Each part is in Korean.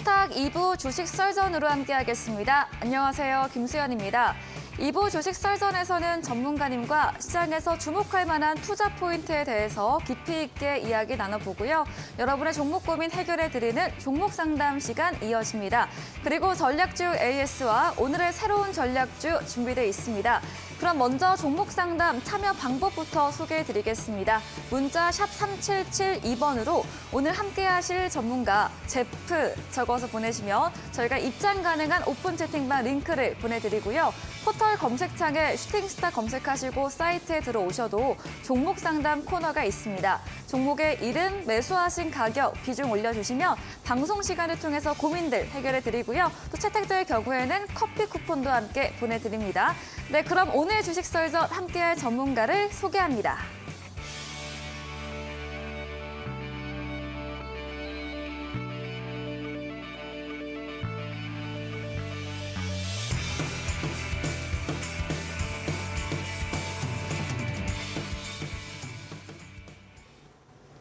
코스닥 2부 주식 썰전으로 함께하겠습니다. 안녕하세요. 김수연입니다. 2부 주식 썰전에서는 전문가님과 시장에서 주목할 만한 투자 포인트에 대해서 깊이 있게 이야기 나눠보고요. 여러분의 종목 고민 해결해드리는 종목 상담 시간 이어집니다. 그리고 전략주 AS와 오늘의 새로운 전략주 준비되어 있습니다. 그럼 먼저 종목 상담 참여 방법부터 소개해드리겠습니다. 문자 샵 3772번으로 오늘 함께하실 전문가 제프 적어서 보내시면 저희가 입장 가능한 오픈 채팅방 링크를 보내드리고요. 포털 검색창에 슈팅스타 검색하시고 사이트에 들어오셔도 종목 상담 코너가 있습니다. 종목의 이름, 매수하신 가격, 비중 올려주시면 방송 시간을 통해서 고민들 해결해드리고요. 또 채택될 경우에는 커피 쿠폰도 함께 보내드립니다. 네, 그럼 오늘 주식 썰전 함께할 전문가를 소개합니다.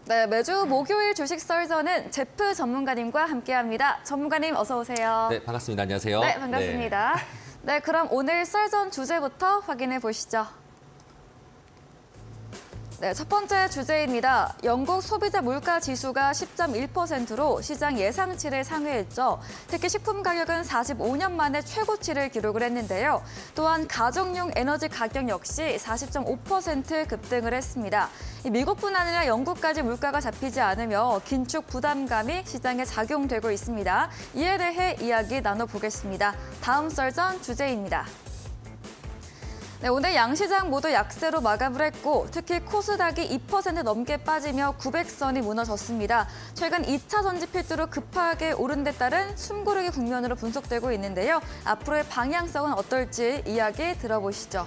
네, 매주 목요일 주식 썰전은 제프 전문가님과 함께합니다. 전문가님 어서 오세요. 네, 반갑습니다. 안녕하세요. 네, 반갑습니다. 네, 그럼 오늘 썰전 주제부터 확인해 보시죠. 네, 첫 번째 주제입니다. 영국 소비자 물가 지수가 10.1%로 시장 예상치를 상회했죠. 특히 식품 가격은 45년 만에 최고치를 기록을 했는데요. 또한 가정용 에너지 가격 역시 40.5% 급등을 했습니다. 미국뿐 아니라 영국까지 물가가 잡히지 않으며 긴축 부담감이 시장에 작용되고 있습니다. 이에 대해 이야기 나눠보겠습니다. 다음 썰전 주제입니다. 네, 오늘 양시장 모두 약세로 마감을 했고 특히 코스닥이 2% 넘게 빠지며 900선이 무너졌습니다. 최근 2차 전지 필두로 급하게 오른 데 따른 숨고르기 국면으로 분석되고 있는데요. 앞으로의 방향성은 어떨지 이야기 들어보시죠.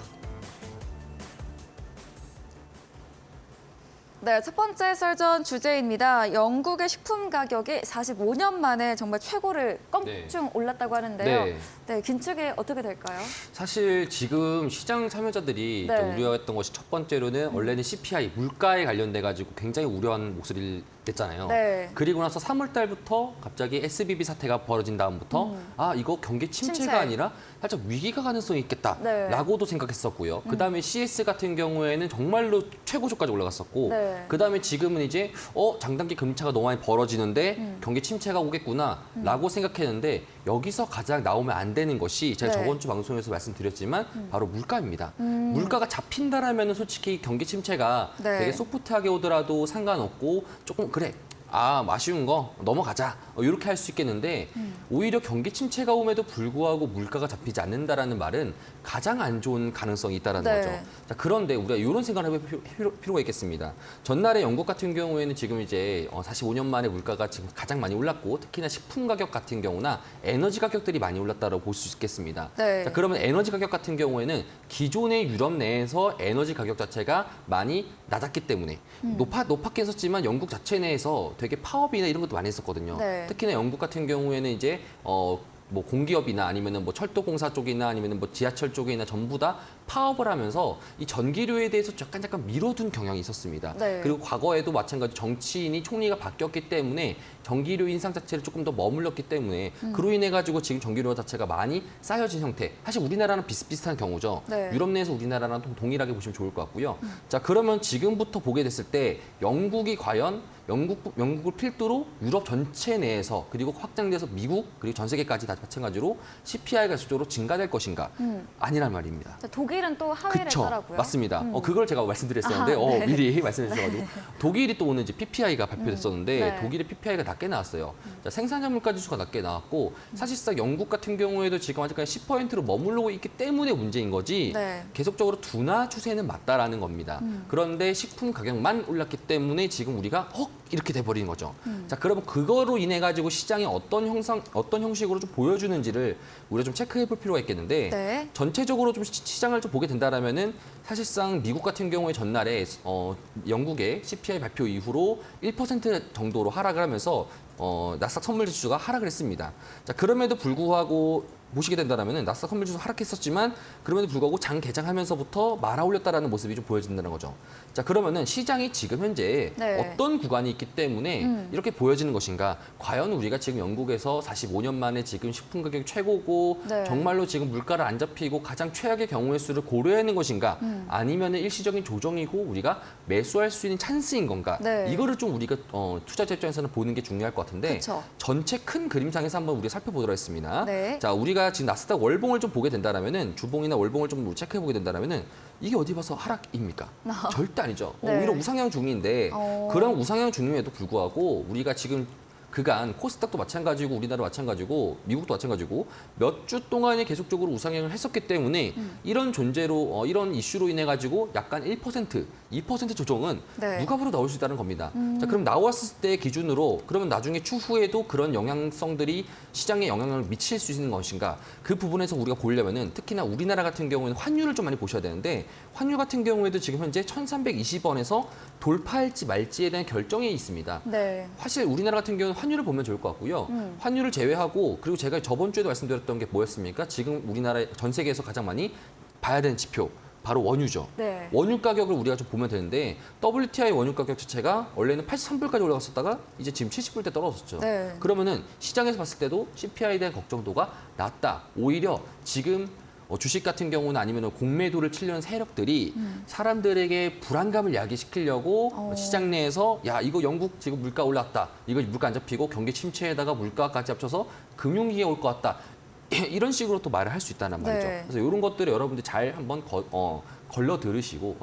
네, 첫 번째 썰전 주제입니다. 영국의 식품 가격이 45년 만에 정말 최고를 껑충 올랐다고 하는데요. 네, 긴축이 어떻게 될까요? 사실 지금 시장 참여자들이 좀 우려했던 것이 첫 번째로는 원래는 CPI, 물가에 관련돼 가지고 굉장히 우려한 목소리를 냈잖아요. 그리고 나서 3월 달부터 갑자기 SBB 사태가 벌어진 다음부터 아, 이거 경기 침체가 아니라 살짝 위기가 가능성이 있겠다라고도 생각했었고요. 그다음에 CS 같은 경우에는 정말로 최고조까지 올라갔었고 그다음에 지금은 이제 장단기 금리차가 너무 많이 벌어지는데 경기 침체가 오겠구나라고 생각했는데 여기서 가장 나오면 안 되는 것이 제가 저번 주 방송에서 말씀드렸지만 바로 물가입니다. 물가가 잡힌다라면 솔직히 경기 침체가 되게 소프트하게 오더라도 상관없고 조금 그래. 아쉬운 거 넘어가자 이렇게 할 수 있겠는데 오히려 경기 침체가 옴에도 불구하고 물가가 잡히지 않는다라는 말은 가장 안 좋은 가능성이 있다는 거죠. 자, 그런데 우리가 이런 생각을 해볼 필요가 있겠습니다. 전날에 영국 같은 경우에는 지금 이제 45년 만에 물가가 지금 가장 많이 올랐고 특히나 식품 가격 같은 경우나 에너지 가격들이 많이 올랐다고 볼 수 있겠습니다. 자, 그러면 에너지 가격 같은 경우에는 기존의 유럽 내에서 에너지 가격 자체가 많이 낮았기 때문에 높았긴 했었지만 영국 자체 내에서 되게 파업이나 이런 것도 많이 했었거든요. 특히나 영국 같은 경우에는 이제 뭐 공기업이나 아니면은 뭐 철도공사 쪽이나 아니면은 뭐 지하철 쪽이나 전부 다 파업을 하면서 이 전기료에 대해서 약간 미뤄둔 경향이 있었습니다. 그리고 과거에도 마찬가지 정치인이 총리가 바뀌었기 때문에 전기료 인상 자체를 조금 더 머물렀기 때문에 그로 인해 가지고 지금 전기료 자체가 많이 쌓여진 형태. 사실 우리나라랑 비슷비슷한 경우죠. 유럽 내에서 우리나라랑 동일하게 보시면 좋을 것 같고요. 자, 그러면 지금부터 보게 됐을 때 영국이 과연 영국을 필두로 유럽 전체 내에서 그리고 확장돼서 미국 그리고 전 세계까지 다 마찬가지로 CPI가 계속적으로 증가될 것인가 아니란 말입니다. 독일은 또 하회를 했더라고요. 맞습니다. 그걸 제가 말씀드렸었는데 미리 말씀해 주셔가지고 독일이 또 오늘 이제 PPI가 발표됐었는데 독일의 PPI가 낮게 나왔어요. 자, 생산자 물가 지수가 낮게 나왔고 사실상 영국 같은 경우에도 지금 아직까지 10%로 머무르고 있기 때문에 문제인 거지 계속적으로 둔화 추세는 맞다라는 겁니다. 그런데 식품 가격만 올랐기 때문에 지금 우리가 이렇게 돼버리는 거죠. 자, 그러면 그거로 인해 가지고 시장이 어떤 형식으로 좀 보여주는지를 우리가 좀 체크해 볼 필요가 있겠는데 전체적으로 좀 시장을 좀 보게 된다라면은 사실상 미국 같은 경우에 전날에 영국의 CPI 발표 이후로 1% 정도로 하락을 하면서 나스닥 선물 지수가 하락을 했습니다. 자, 그럼에도 불구하고 보시게 된다면 나스닥 선물지수 하락했었지만 그럼에도 불구하고 장 개장하면서부터 말아 올렸다라는 모습이 좀 보여진다는 거죠. 자, 그러면은 시장이 지금 현재 어떤 구간이 있기 때문에 이렇게 보여지는 것인가? 과연 우리가 지금 영국에서 45년 만에 지금 식품 가격이 최고고 정말로 지금 물가를 안 잡히고 가장 최악의 경우의 수를 고려해야 하는 것인가? 아니면은 일시적인 조정이고 우리가 매수할 수 있는 찬스인 건가? 이거를 좀 우리가 투자자 입장에서는 보는 게 중요할 것 같은데 그쵸. 전체 큰 그림상에서 한번 우리가 살펴보도록 하겠습니다. 자, 우리가 지금 나스닥 월봉을 좀 보게 된다라면은 주봉이나 월봉을 좀 체크해 보게 된다라면은 이게 어디 봐서 하락입니까? 절대 아니죠. 오히려 우상향 중인데 그런 우상향 중임에도 불구하고 우리가 지금 그간 코스닥도 마찬가지고 우리나라 마찬가지고 미국도 마찬가지고 몇 주 동안에 계속적으로 우상향을 했었기 때문에 이런 존재로 이런 이슈로 인해 가지고 약간 1%, 2% 조정은 누가 봐도 나올 수 있다는 겁니다. 자, 그럼 나왔을 때 기준으로 그러면 나중에 추후에도 그런 영향성들이 시장에 영향을 미칠 수 있는 것인가? 그 부분에서 우리가 보려면은 특히나 우리나라 같은 경우에는 환율을 좀 많이 보셔야 되는데 환율 같은 경우에도 지금 현재 1,320원에서 돌파할지 말지에 대한 결정이 있습니다. 사실 우리나라 같은 경우는 환율을 보면 좋을 것 같고요. 환율을 제외하고 그리고 제가 저번 주에도 말씀드렸던 게 뭐였습니까? 지금 우리나라 전 세계에서 가장 많이 봐야 되는 지표. 바로 원유죠. 원유 가격을 우리가 좀 보면 되는데 WTI 원유 가격 자체가 원래는 83불까지 올라갔었다가 이제 지금 70불대 떨어졌죠. 그러면은 시장에서 봤을 때도 CPI에 대한 걱정도가 낮다. 오히려 지금 주식 같은 경우는 아니면 공매도를 치려는 세력들이 사람들에게 불안감을 야기시키려고 시장 내에서 야 이거 영국 지금 물가 올랐다. 이거 물가 안 잡히고 경기 침체에다가 물가까지 합쳐서 금융위기가 올 것 같다. 이런 식으로 또 말을 할 수 있다는 말이죠. 그래서 이런 것들을 여러분들 잘 한번 걸러 들으시고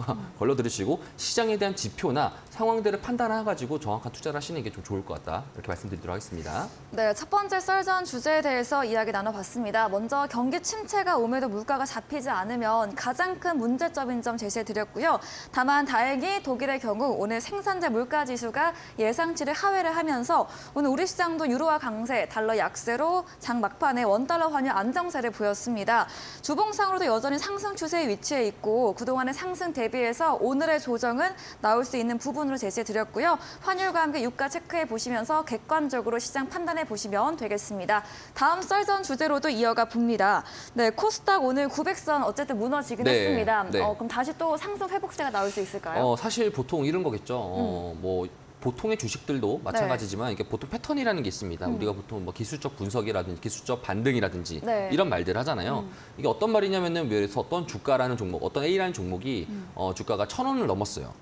시장에 대한 지표나 상황들을 판단해가지고 정확한 투자를 하시는 게 좀 좋을 것 같다. 이렇게 말씀드리도록 하겠습니다. 네, 첫 번째 썰전 주제에 대해서 이야기 나눠봤습니다. 먼저 경기 침체가 오면도 물가가 잡히지 않으면 가장 큰 문제점인 점 제시해드렸고요. 다만 다행히 독일의 경우 오늘 생산자 물가 지수가 예상치를 하회를 하면서 오늘 우리 시장도 유로화 강세, 달러 약세로 장 막판에 원달러 환율 안정세를 보였습니다. 주봉상으로도 여전히 상승 추세에 위치해 있고 그동안의 상승 대비해서 오늘의 조정은 나올 수 있는 부분으로 제시해드렸고요. 환율과 함께 유가 체크해 보시면서 객관적으로 시장 판단해 보시면 되겠습니다. 다음 썰전 주제로도 이어가 봅니다. 네, 코스닥 오늘 900선 어쨌든 무너지긴 했습니다. 그럼 다시 또 상승 회복세가 나올 수 있을까요? 사실 보통 이런 거겠죠. 뭐 보통의 주식들도 마찬가지지만 이게 보통 패턴이라는 게 있습니다. 우리가 보통 뭐 기술적 분석이라든지 기술적 반등이라든지 이런 말들 하잖아요. 이게 어떤 말이냐면은 그래서 어떤 주가라는 종목, 어떤 A라는 종목이 주가가 1,000원을 넘었어요.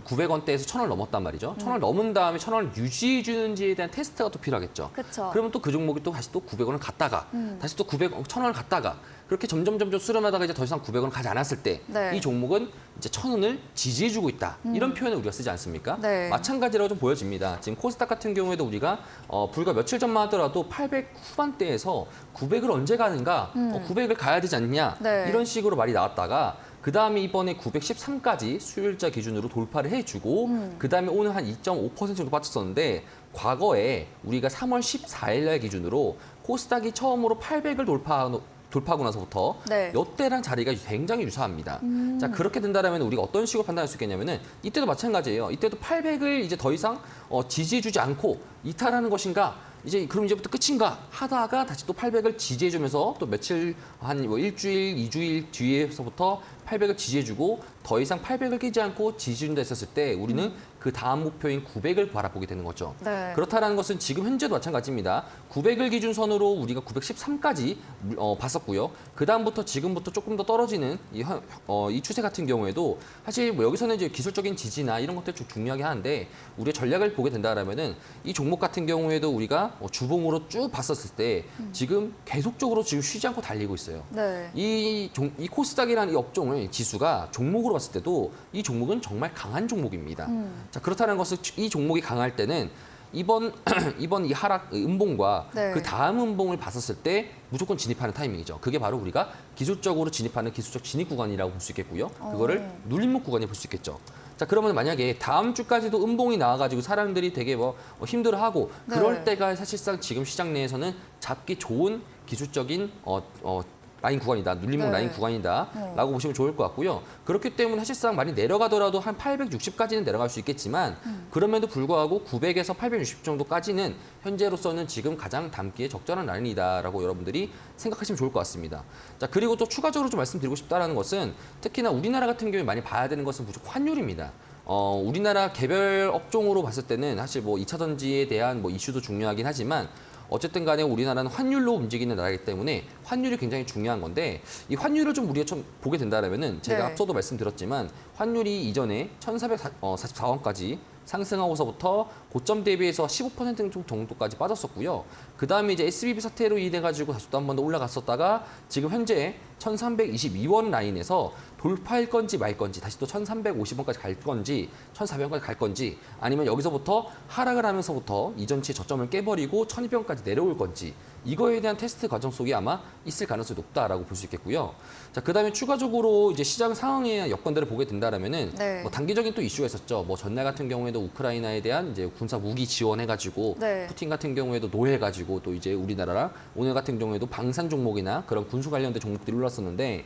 900원대에서 1,000원을 넘었단 말이죠. 1,000원을 넘은 다음에 1,000원을 유지해 주는지에 대한 테스트가 또 필요하겠죠. 그러면 또 그 종목이 또 다시 또 900원을 갔다가 다시 또 1,000원을 갔다가 그렇게 점점 수렴하다가 이제 더 이상 900원 가지 않았을 때 이 종목은 이제 1,000원을 지지해주고 있다. 이런 표현을 우리가 쓰지 않습니까? 마찬가지라고 좀 보여집니다. 지금 코스닥 같은 경우에도 우리가 불과 며칠 전만 하더라도 800 후반대에서 900을 언제 가는가? 900을 가야 되지 않냐? 이런 식으로 말이 나왔다가 그다음에 이번에 913까지 수요일자 기준으로 돌파를 해주고 그다음에 오늘 한 2.5% 정도 빠졌었는데 과거에 우리가 3월 14일 날 기준으로 코스닥이 처음으로 800을 돌파하고 나서부터 이때랑 자리가 굉장히 유사합니다. 자, 그렇게 된다면 우리가 어떤 식으로 판단할 수 있겠냐면은 이때도 마찬가지예요. 이때도 800을 이제 더 이상 지지해주지 않고 이탈하는 것인가? 그럼 이제부터 끝인가 하다가 다시 또 800을 지지해주면서 또 며칠 한 뭐 일주일, 2주일 뒤에서부터 800을 지지해주고 더 이상 800을 깨지 않고 지지준다 했었을 때 우리는 그 다음 목표인 900을 바라보게 되는 거죠. 그렇다는 것은 지금 현재도 마찬가지입니다. 900을 기준선으로 우리가 913까지 봤었고요. 그 다음부터 지금부터 조금 더 떨어지는 이 추세 같은 경우에도 사실 뭐 여기서는 이제 기술적인 지지나 이런 것들 좀 중요하게 하는데 우리의 전략을 보게 된다라면은 이 종목 같은 경우에도 우리가 주봉으로 쭉 봤었을 때 지금 계속적으로 지금 쉬지 않고 달리고 있어요. 이 코스닥이라는 이 업종을 지수가 종목으로 봤을 때도 이 종목은 정말 강한 종목입니다. 자, 그렇다는 것은 이 종목이 강할 때는 이번 이 하락 음봉과 그 다음 음봉을 봤었을 때 무조건 진입하는 타이밍이죠. 그게 바로 우리가 기술적으로 진입하는 기술적 진입 구간이라고 볼 수 있겠고요. 그거를 눌림목 구간이 볼 수 있겠죠. 자, 그러면 만약에 다음 주까지도 음봉이 나와가지고 사람들이 되게 힘들어하고 그럴 때가 사실상 지금 시장 내에서는 잡기 좋은 기술적인 라인 구간이다, 눌림목 네. 라인 구간이다라고 보시면 좋을 것 같고요. 그렇기 때문에 사실상 많이 내려가더라도 한 860까지는 내려갈 수 있겠지만 그럼에도 불구하고 900에서 860 정도까지는 현재로서는 지금 가장 담기에 적절한 라인이다라고 여러분들이 생각하시면 좋을 것 같습니다. 자, 그리고 또 추가적으로 좀 말씀드리고 싶다는 것은 특히나 우리나라 같은 경우에 많이 봐야 되는 것은 무조건 환율입니다. 우리나라 개별 업종으로 봤을 때는 사실 뭐 2차 전지에 대한 뭐 이슈도 중요하긴 하지만 어쨌든 간에 우리나라는 환율로 움직이는 나라이기 때문에 환율이 굉장히 중요한 건데 이 환율을 좀 우리가 좀 보게 된다면은 제가 네. 앞서도 말씀드렸지만 환율이 이전에 1,444원까지 상승하고서부터 고점 대비해서 15% 정도까지 빠졌었고요. 그 다음에 이제 SBB 사태로 인해 가지고 다시 또 한 번 더 올라갔었다가 지금 현재 1,322원 라인에서 돌파할 건지 말 건지 다시 또 1,350원까지 갈 건지 1,400원까지 갈 건지 아니면 여기서부터 하락을 하면서부터 이전치 저점을 깨버리고 1,200원까지 내려올 건지 이거에 대한 테스트 과정 속에 아마 있을 가능성이 높다라고 볼 수 있겠고요. 자, 그다음에 추가적으로 이제 시장 상황의 여건들을 보게 된다라면은 네. 뭐 단기적인 또 이슈가 있었죠. 뭐 전날 같은 경우에도 우크라이나에 대한 이제 군사 무기 지원해가지고 네. 푸틴 같은 경우에도 노해가지고 또 이제 우리나라랑 오늘 같은 경우에도 방산 종목이나 그런 군수 관련된 종목들이 올랐었는데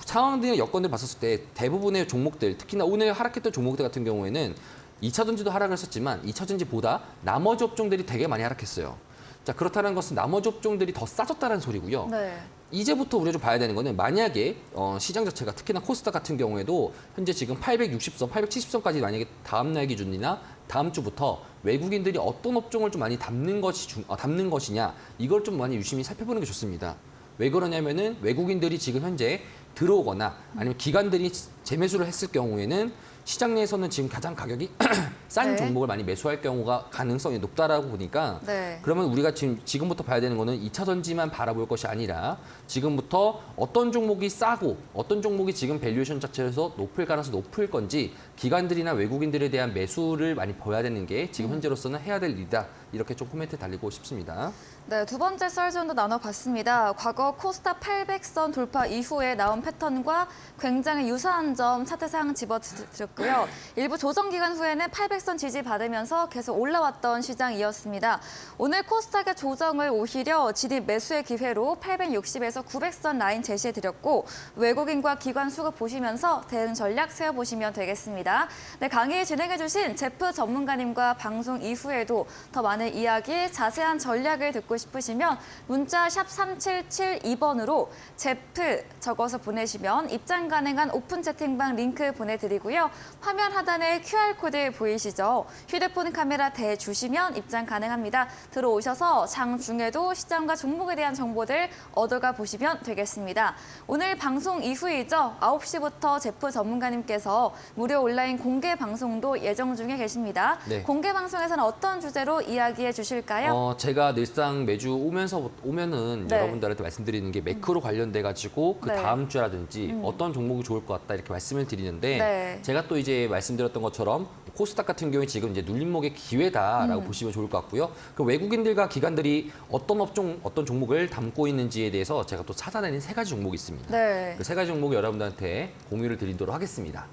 상황들의 여건을 봤었을 때 대부분의 종목들 특히나 오늘 하락했던 종목들 같은 경우에는 2차 전지도 하락을 했었지만 2차 전지보다 나머지 업종들이 되게 많이 하락했어요. 자, 그렇다는 것은 나머지 업종들이 더 싸졌다는 소리고요. 네. 이제부터 우리가 좀 봐야 되는 거는 만약에 시장 자체가 특히나 코스닥 같은 경우에도 현재 지금 860선, 870선까지 만약에 다음 날 기준이나 다음 주부터 외국인들이 어떤 업종을 좀 많이 담는 것이냐 이걸 좀 많이 유심히 살펴보는 게 좋습니다. 왜 그러냐면은 외국인들이 지금 현재 들어오거나 아니면 기관들이 재매수를 했을 경우에는 시장 내에서는 지금 가장 가격이 싼 네. 종목을 많이 매수할 경우가 가능성이 높다라고 보니까 네. 그러면 우리가 지금부터 봐야 되는 거는 2차 전지만 바라볼 것이 아니라 지금부터 어떤 종목이 싸고 어떤 종목이 지금 밸류에이션 자체에서 높을 가능성이 높을 건지 기관들이나 외국인들에 대한 매수를 많이 봐야 되는 게 지금 현재로서는 해야 될 일이다. 이렇게 좀 코멘트 달리고 싶습니다. 네, 두 번째 썰전도 나눠봤습니다. 과거 코스닥 800선 돌파 이후에 나온 패턴과 굉장히 유사한 점 차트상 집어드렸고요. 일부 조정 기간 후에는 800선 지지받으면서 계속 올라왔던 시장이었습니다. 오늘 코스닥의 조정을 오히려 진입 매수의 기회로 860에서 900선 라인 제시해드렸고 외국인과 기관 수급 보시면서 대응 전략 세워보시면 되겠습니다. 네, 강의 진행해주신 제프 전문가님과 방송 이후에도 더 많은 이야기, 자세한 전략을 듣고 싶으시면 문자 샵 3772번으로 제프 적어서 보내시면 입장 가능한 오픈 채팅방 링크 보내드리고요. 화면 하단에 QR코드 보이시죠? 휴대폰 카메라 대주시면 입장 가능합니다. 들어오셔서 장중에도 시장과 종목에 대한 정보들 얻어가 보시면 되겠습니다. 오늘 방송 이후이죠. 9시부터 제프 전문가님께서 무료 온라인 공개 방송도 예정 중에 계십니다. 네. 공개 방송에서는 어떤 주제로 이야기해 주실까요? 제가 늘상 매주 오면은 네. 여러분들한테 말씀드리는 게 매크로 관련돼 가지고 그 네. 다음 주라든지 어떤 종목이 좋을 것 같다 이렇게 말씀을 드리는데 네. 제가 또 이제 말씀드렸던 것처럼 코스닥 같은 경우에 지금 이제 눌림목의 기회다라고 보시면 좋을 것 같고요. 그 외국인들과 기관들이 어떤 업종, 어떤 종목을 담고 있는지에 대해서 제가 또 찾아내는 3가지 종목이 있습니다. 네. 그 3가지 종목 여러분들한테 공유를 드리도록 하겠습니다.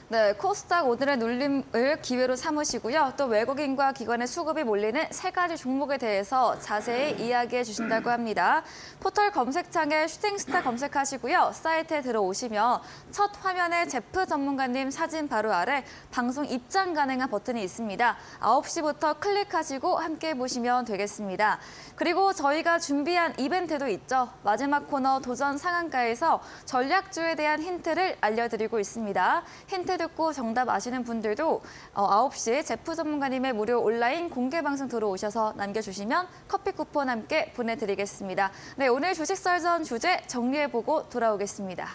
네, 코스닥 오늘의 눌림을 기회로 삼으시고요. 또 외국인과 기관의 수급이 몰리는 3가지 종목에 대해서 자세히 이야기해 주신다고 합니다. 포털 검색창에 슈팅스타 검색하시고요. 사이트에 들어오시면 첫 화면에 제프 전문가님 사진 바로 아래 방송 입장 가능한 버튼이 있습니다. 9시부터 클릭하시고 함께 보시면 되겠습니다. 그리고 저희가 준비한 이벤트도 있죠. 마지막 코너 도전 상한가에서 전략주에 대한 힌트를 알려드리고 있습니다. 힌트 듣고 정답 아시는 분들도 9시 제프 전문가님의 무료 온라인 공개 방송 들어오셔서 남겨주시면 커피 쿠폰 함께 보내드리겠습니다. 네, 오늘 주식 썰전 주제 정리해보고 돌아오겠습니다.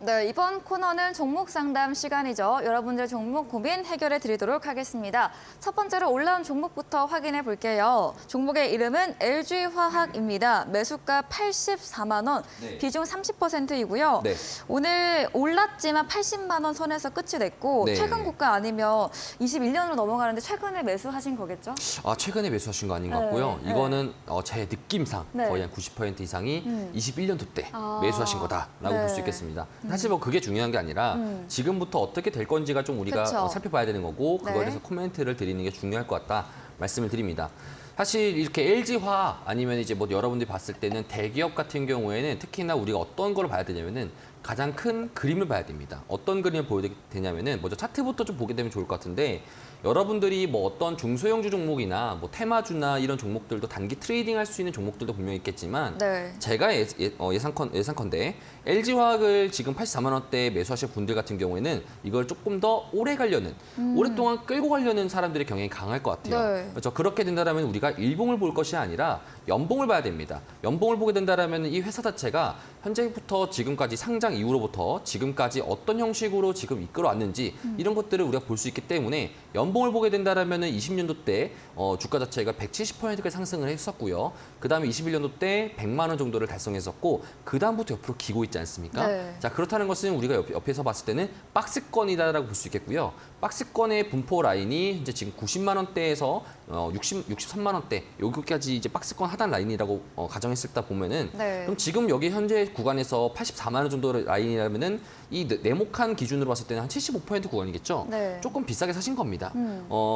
네, 이번 코너는 종목 상담 시간이죠. 여러분들의 종목 고민 해결해 드리도록 하겠습니다. 첫 번째로 올라온 종목부터 확인해 볼게요. 종목의 이름은 LG화학입니다. 매수가 84만 원, 네. 비중 30%이고요. 네. 오늘 올랐지만 80만 원 선에서 끝이 됐고 네. 최근 고가 아니면 21년으로 넘어가는데 최근에 매수하신 거겠죠? 최근에 매수하신 거 아닌 것 같고요. 네. 이거는 제 느낌상 네. 거의 한 90% 이상이 21년도 때 매수하신 거다라고 네. 볼 수 있겠습니다. 사실 뭐 그게 중요한 게 아니라 지금부터 어떻게 될 건지가 좀 우리가 그쵸. 살펴봐야 되는 거고 그거에 네. 대해서 코멘트를 드리는 게 중요할 것 같다 말씀을 드립니다. 사실 이렇게 LG화학 아니면 이제 뭐 여러분들이 봤을 때는 대기업 같은 경우에는 특히나 우리가 어떤 걸 봐야 되냐면은 가장 큰 그림을 봐야 됩니다. 어떤 그림을 보여야 되냐면은 먼저 차트부터 좀 보게 되면 좋을 것 같은데 여러분들이 뭐 어떤 중소형주 종목이나 뭐 테마주나 이런 종목들도 단기 트레이딩 할 수 있는 종목들도 분명히 있겠지만 네. 제가 예상컨대 LG화학을 지금 84만 원대에 매수하실 분들 같은 경우에는 이걸 조금 더 오래 가려는 오랫동안 끌고 가려는 사람들의 경향이 강할 것 같아요. 네. 그렇죠. 그렇게 된다면 우리가 일봉을 볼 것이 아니라 연봉을 봐야 됩니다. 연봉을 보게 된다면 이 회사 자체가 현재부터 지금까지 상장 이후로부터 지금까지 어떤 형식으로 지금 이끌어왔는지 이런 것들을 우리가 볼 수 있기 때문에 연봉을 보게 된다면 20년도 때 주가 자체가 170%까지 상승을 했었고요. 그다음에 21년도 때 100만 원 정도를 달성했었고 그다음부터 옆으로 기고 있지 않습니까? 네. 자, 그렇다는 것은 우리가 옆에서 봤을 때는 박스권이다라고 볼 수 있겠고요. 박스권의 분포 라인이 이제 지금 90만 원대에서 63만 원대 여기까지 이제 박스권 하단 라인이라고 가정했을 때 보면은 네. 그럼 지금 여기 현재 구간에서 84만 원 정도 라인이라면은 이 네모칸 기준으로 봤을 때는 한 75% 구간이겠죠. 네. 조금 비싸게 사신 겁니다.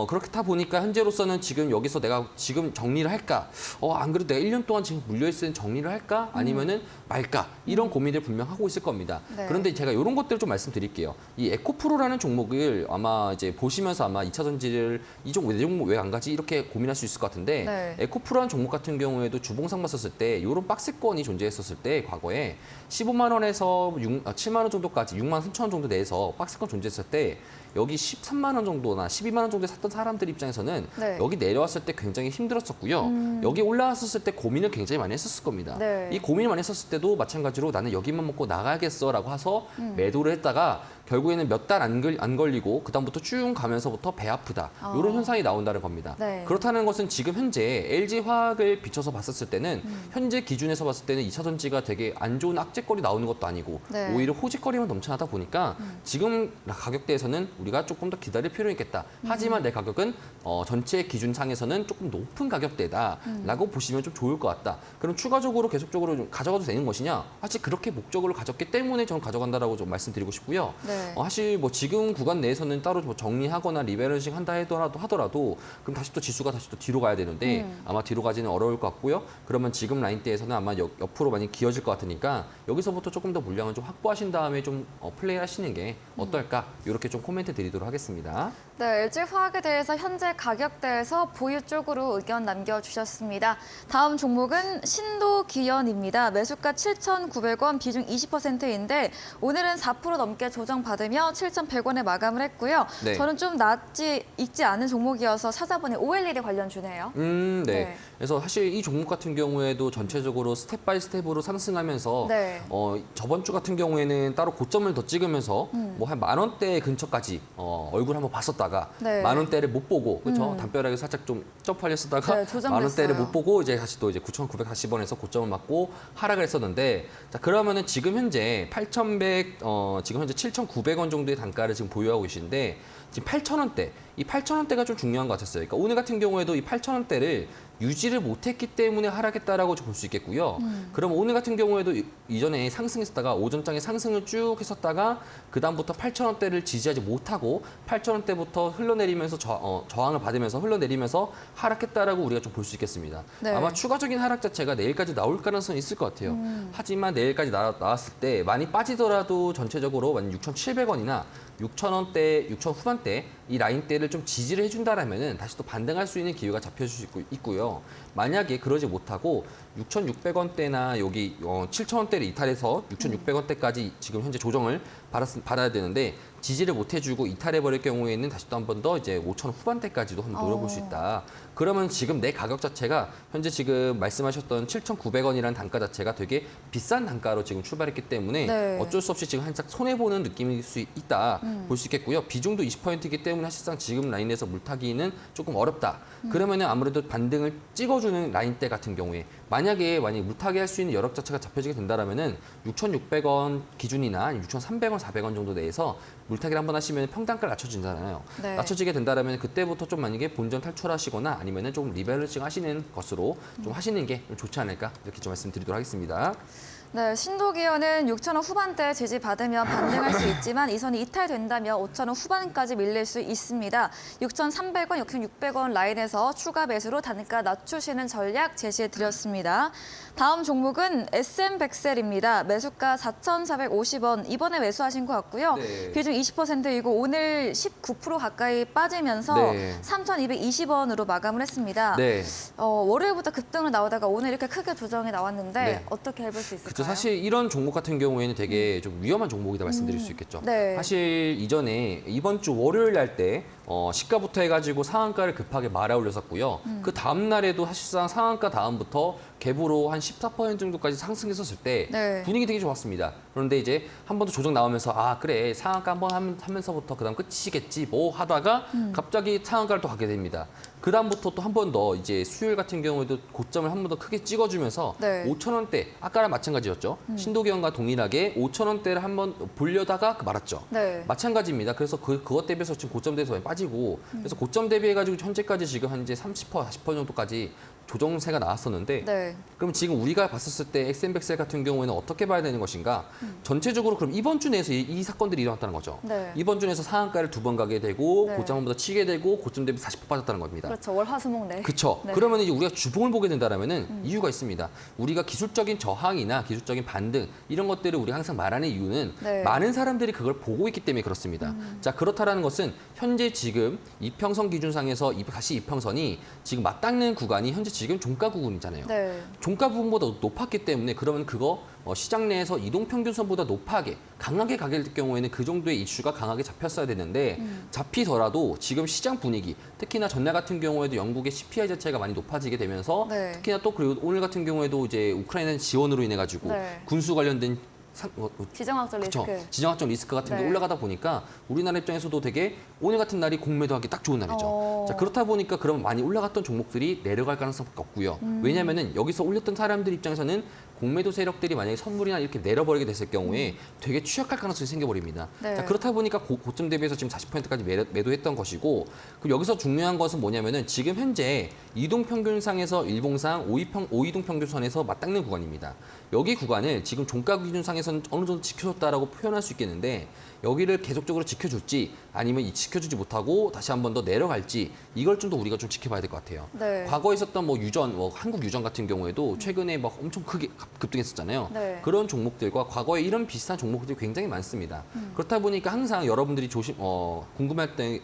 그렇다 보니까 현재로서는 지금 여기서 내가 지금 정리를 할까? 안 그래도 내가 1년 동안 지금 물려있을 때 정리를 할까? 아니면은 말까? 이런 고민을 분명 하고 있을 겁니다. 네. 그런데 제가 이런 것들을 좀 말씀드릴게요. 이 에코프로라는 종목을 아마 이제 보시면서 아마 2차 전지를 이 종목 왜 안 가지? 이렇게 고민할 수 있을 것 같은데 네. 에코프로라는 종목 같은 경우에도 주봉상 봤었을 때 이런 박스권이 존재했었을 때 과거에 15만 원에서 7만 원 정도까지 6만 3천 원 정도 내에서 박스권 존재했을 때 여기 13만 원 정도나 12만 원 정도에 샀던 사람들 입장에서는 네. 여기 내려왔을 때 굉장히 힘들었었고요. 여기 올라왔었을 때 고민을 굉장히 많이 했었을 겁니다. 네. 이 고민을 많이 했었을 때도 마찬가지로 나는 여기만 먹고 나가야겠어라고 해서 매도를 했다가 결국에는 몇 달 안 걸리고 그다음부터 쭉 가면서부터 배 아프다. 이런 현상이 나온다는 겁니다. 네. 그렇다는 것은 지금 현재 LG화학을 비춰서 봤었을 때는 현재 기준에서 봤을 때는 2차 전지가 되게 안 좋은 악재거리 나오는 것도 아니고 네. 오히려 호재거리만 넘쳐나다 보니까 지금 가격대에서는 우리가 조금 더 기다릴 필요는 있겠다. 하지만 내 가격은 전체 기준상에서는 조금 높은 가격대다라고 보시면 좀 좋을 것 같다. 그럼 추가적으로 계속적으로 좀 가져가도 되는 것이냐? 사실 그렇게 목적을 가졌기 때문에 저는 가져간다라고 좀 말씀드리고 싶고요. 네. 사실 뭐 지금 구간 내에서는 따로 뭐 정리하거나 리밸런싱 한다 하더라도 그럼 다시 또 지수가 다시 또 뒤로 가야 되는데 아마 뒤로 가지는 어려울 것 같고요. 그러면 지금 라인대에서는 아마 옆으로 많이 기어질 것 같으니까 여기서부터 조금 더 물량을 좀 확보하신 다음에 좀 플레이 하시는 게 어떨까? 이렇게 좀 코멘트 드리도록 하겠습니다. 네, LG화학에 대해서 현재 가격대에서 보유 쪽으로 의견 남겨주셨습니다. 다음 종목은 신도기현입니다. 매수가 7,900원, 비중 20%인데 오늘은 4% 넘게 조정받으며 7,100원에 마감을 했고요. 네. 저는 좀 익지 않은 종목이어서 찾아보니 OLED 관련주네요. 네. 네. 그래서 사실 이 종목 같은 경우에도 전체적으로 스텝 바이 스텝으로 상승하면서 네. 저번 주 같은 경우에는 따로 고점을 더 찍으면서 뭐 한 10,000원대 근처까지 얼굴 한번 봤었다가 네. 10,000원대를 못 보고 그렇죠. 담벼락에 살짝 좀 점프하렸다가 네, 조정됐어요. 10,000원대를 못 보고 이제 다시 또 이제 9,940원에서 고점을 맞고 하락을 했었는데 자 그러면은 지금 현재 8,100 지금 현재 7,900원 정도의 단가를 지금 보유하고 계신데 지금 8,000원대 이 8,000원대가 좀 중요한 것 같았어요. 그러니까 오늘 같은 경우에도 이 8,000원대를 유지를 못했기 때문에 하락했다라고 볼 수 있겠고요. 그럼 오늘 같은 경우에도 이전에 상승했다가 오전장에 상승을 쭉 했었다가 그 다음부터 8,000원대를 지지하지 못하고 8,000원대부터 흘러내리면서 저항을 받으면서 흘러내리면서 하락했다라고 우리가 좀 볼 수 있겠습니다. 네. 아마 추가적인 하락 자체가 내일까지 나올 가능성이 있을 것 같아요. 하지만 내일까지 나왔을 때 많이 빠지더라도 전체적으로 6,700원이나 6,000원대, 6,000 후반대 이 라인대를 좀 지지를 해준다라면은 다시 또 반등할 수 있는 기회가 잡혀줄 수 있고요. 만약에 그러지 못하고 6,600원대나 여기 7,000원대를 이탈해서 6,600원대까지 지금 현재 조정을 받아야 되는데 지지를 못 해주고 이탈해버릴 경우에는 다시 또 한 번 더 이제 5,000원 후반대까지도 한번 노려볼 수 있다. 그러면 지금 내 가격 자체가 현재 지금 말씀하셨던 7,900원이라는 단가 자체가 되게 비싼 단가로 지금 출발했기 때문에 네. 어쩔 수 없이 지금 살짝 손해보는 느낌일 수 있다 볼 수 있겠고요. 비중도 20%이기 때문에 사실상 지금 라인에서 물타기는 조금 어렵다. 그러면은 아무래도 반등을 찍어주는 라인대 같은 경우에 만약에 물타기 할 수 있는 여력 자체가 잡혀지게 된다라면은 6,600원 기준이나 6,300원, 400원 정도 내에서 물타기를 한번 하시면 평단가를 낮춰진잖아요. 네. 낮춰지게 된다라면 그때부터 좀 만약에 본전 탈출하시거나 아니면은 좀 리밸런싱 하시는 것으로 좀 하시는 게 좀 좋지 않을까 이렇게 좀 말씀드리도록 하겠습니다. 네, 신도기어는 6,000원 후반대 지지받으면 반등할 수 있지만 이 선이 이탈된다면 5,000원 후반까지 밀릴 수 있습니다. 6,300원, 6,600원 라인에서 추가 매수로 단가 낮추시는 전략 제시해드렸습니다. 다음 종목은 SM 백셀입니다. 매수가 4,450원, 이번에 매수하신 것 같고요. 네. 비중 20%이고 오늘 19% 가까이 빠지면서 네. 3,220원으로 마감을 했습니다. 네. 월요일부터 급등으로 나오다가 오늘 이렇게 크게 조정이 나왔는데 네. 어떻게 해볼 수 있을까요? 그렇죠. 사실 이런 종목 같은 경우에는 되게 좀 위험한 종목이다 말씀드릴 수 있겠죠. 네. 사실 이전에 이번 주 월요일 날 때 시가부터 해가지고 상한가를 급하게 말아 올렸었고요. 그 다음 날에도 사실상 상한가 다음부터 갭으로 한 14% 정도까지 상승했었을 때 네. 분위기 되게 좋았습니다. 그런데 이제 한 번 더 조정 나오면서 아 그래 상한가 한번 하면서부터 그다음 끝이겠지 뭐 하다가 갑자기 상한가를 또 가게 됩니다. 그 다음부터 또 한 번 더 이제 수요일 같은 경우에도 고점을 한 번 더 크게 찍어주면서 네. 5,000원대 아까랑 마찬가지였죠. 신도기형과 동일하게 5,000원대를 한번 보려다가 말았죠. 네. 마찬가지입니다. 그래서 그것 대비해서 지금 고점 대비해서 많이 빠지고 그래서 고점 대비해가지고 현재까지 지금 현재 30%, 40% 정도까지 조정세가 나왔었는데 네. 그럼 지금 우리가 봤었을 때 엑센백셀 같은 경우에는 어떻게 봐야 되는 것인가? 전체적으로 그럼 이번 주 내에서 이 사건들이 일어났다는 거죠. 네. 이번 주 내에서 상한가를 2번 가게 되고 네. 고점 한 번 더 치게 되고 고점 대비 40% 빠졌다는 겁니다. 그렇죠. 월화수목네. 그렇죠. 네. 그러면 이제 우리가 주봉을 보게 된다라면은 이유가 있습니다. 우리가 기술적인 저항이나 기술적인 반등 이런 것들을 우리가 항상 말하는 이유는 네. 많은 사람들이 그걸 보고 있기 때문에 그렇습니다. 자 그렇다라는 것은 현재 지금 이평선 기준상에서 다시 이평선이 지금 맞닿는 구간이 현재 지금 종가 구간이잖아요. 네. 종가 부분보다 높았기 때문에 그러면 그거 시장 내에서 이동평균선보다 높게 강하게 가게 될 경우에는 그 정도의 이슈가 강하게 잡혔어야 되는데 잡히더라도 지금 시장 분위기 특히나 전날 같은 경우에도 영국의 CPI 자체가 많이 높아지게 되면서 네. 특히나 또 그리고 오늘 같은 경우에도 이제 우크라이나 지원으로 인해 가지고 네. 군수 관련된 지정학적 리스크. 그렇죠. 지정학적 리스크 같은 게 네. 올라가다 보니까 우리나라 입장에서도 되게 오늘 같은 날이 공매도하기 딱 좋은 날이죠. 자, 그렇다 보니까 그럼 많이 올라갔던 종목들이 내려갈 가능성이 없고요. 왜냐하면은 여기서 올렸던 사람들 입장에서는 공매도 세력들이 만약에 선물이나 이렇게 내려버리게 됐을 경우에 되게 취약할 가능성이 생겨버립니다. 네. 자, 그렇다 보니까 고점 대비해서 지금 40%까지 매도했던 것이고 그리고 여기서 중요한 것은 뭐냐면은 지금 현재 이동평균상에서 일봉상 5이동평균선에서 맞닿는 구간입니다. 여기 구간을 지금 종가 기준상에서는 어느 정도 지켜줬다라고 표현할 수 있겠는데 여기를 계속적으로 지켜줄지 아니면 지켜주지 못하고 다시 한 번 더 내려갈지 이걸 좀 더 우리가 좀 지켜봐야 될 것 같아요. 네. 과거에 있었던 유전, 한국 유전 같은 경우에도 최근에 막 엄청 크게 급등했었잖아요. 네. 그런 종목들과 과거에 이런 비슷한 종목들이 굉장히 많습니다. 그렇다 보니까 항상 여러분들이 궁금할 때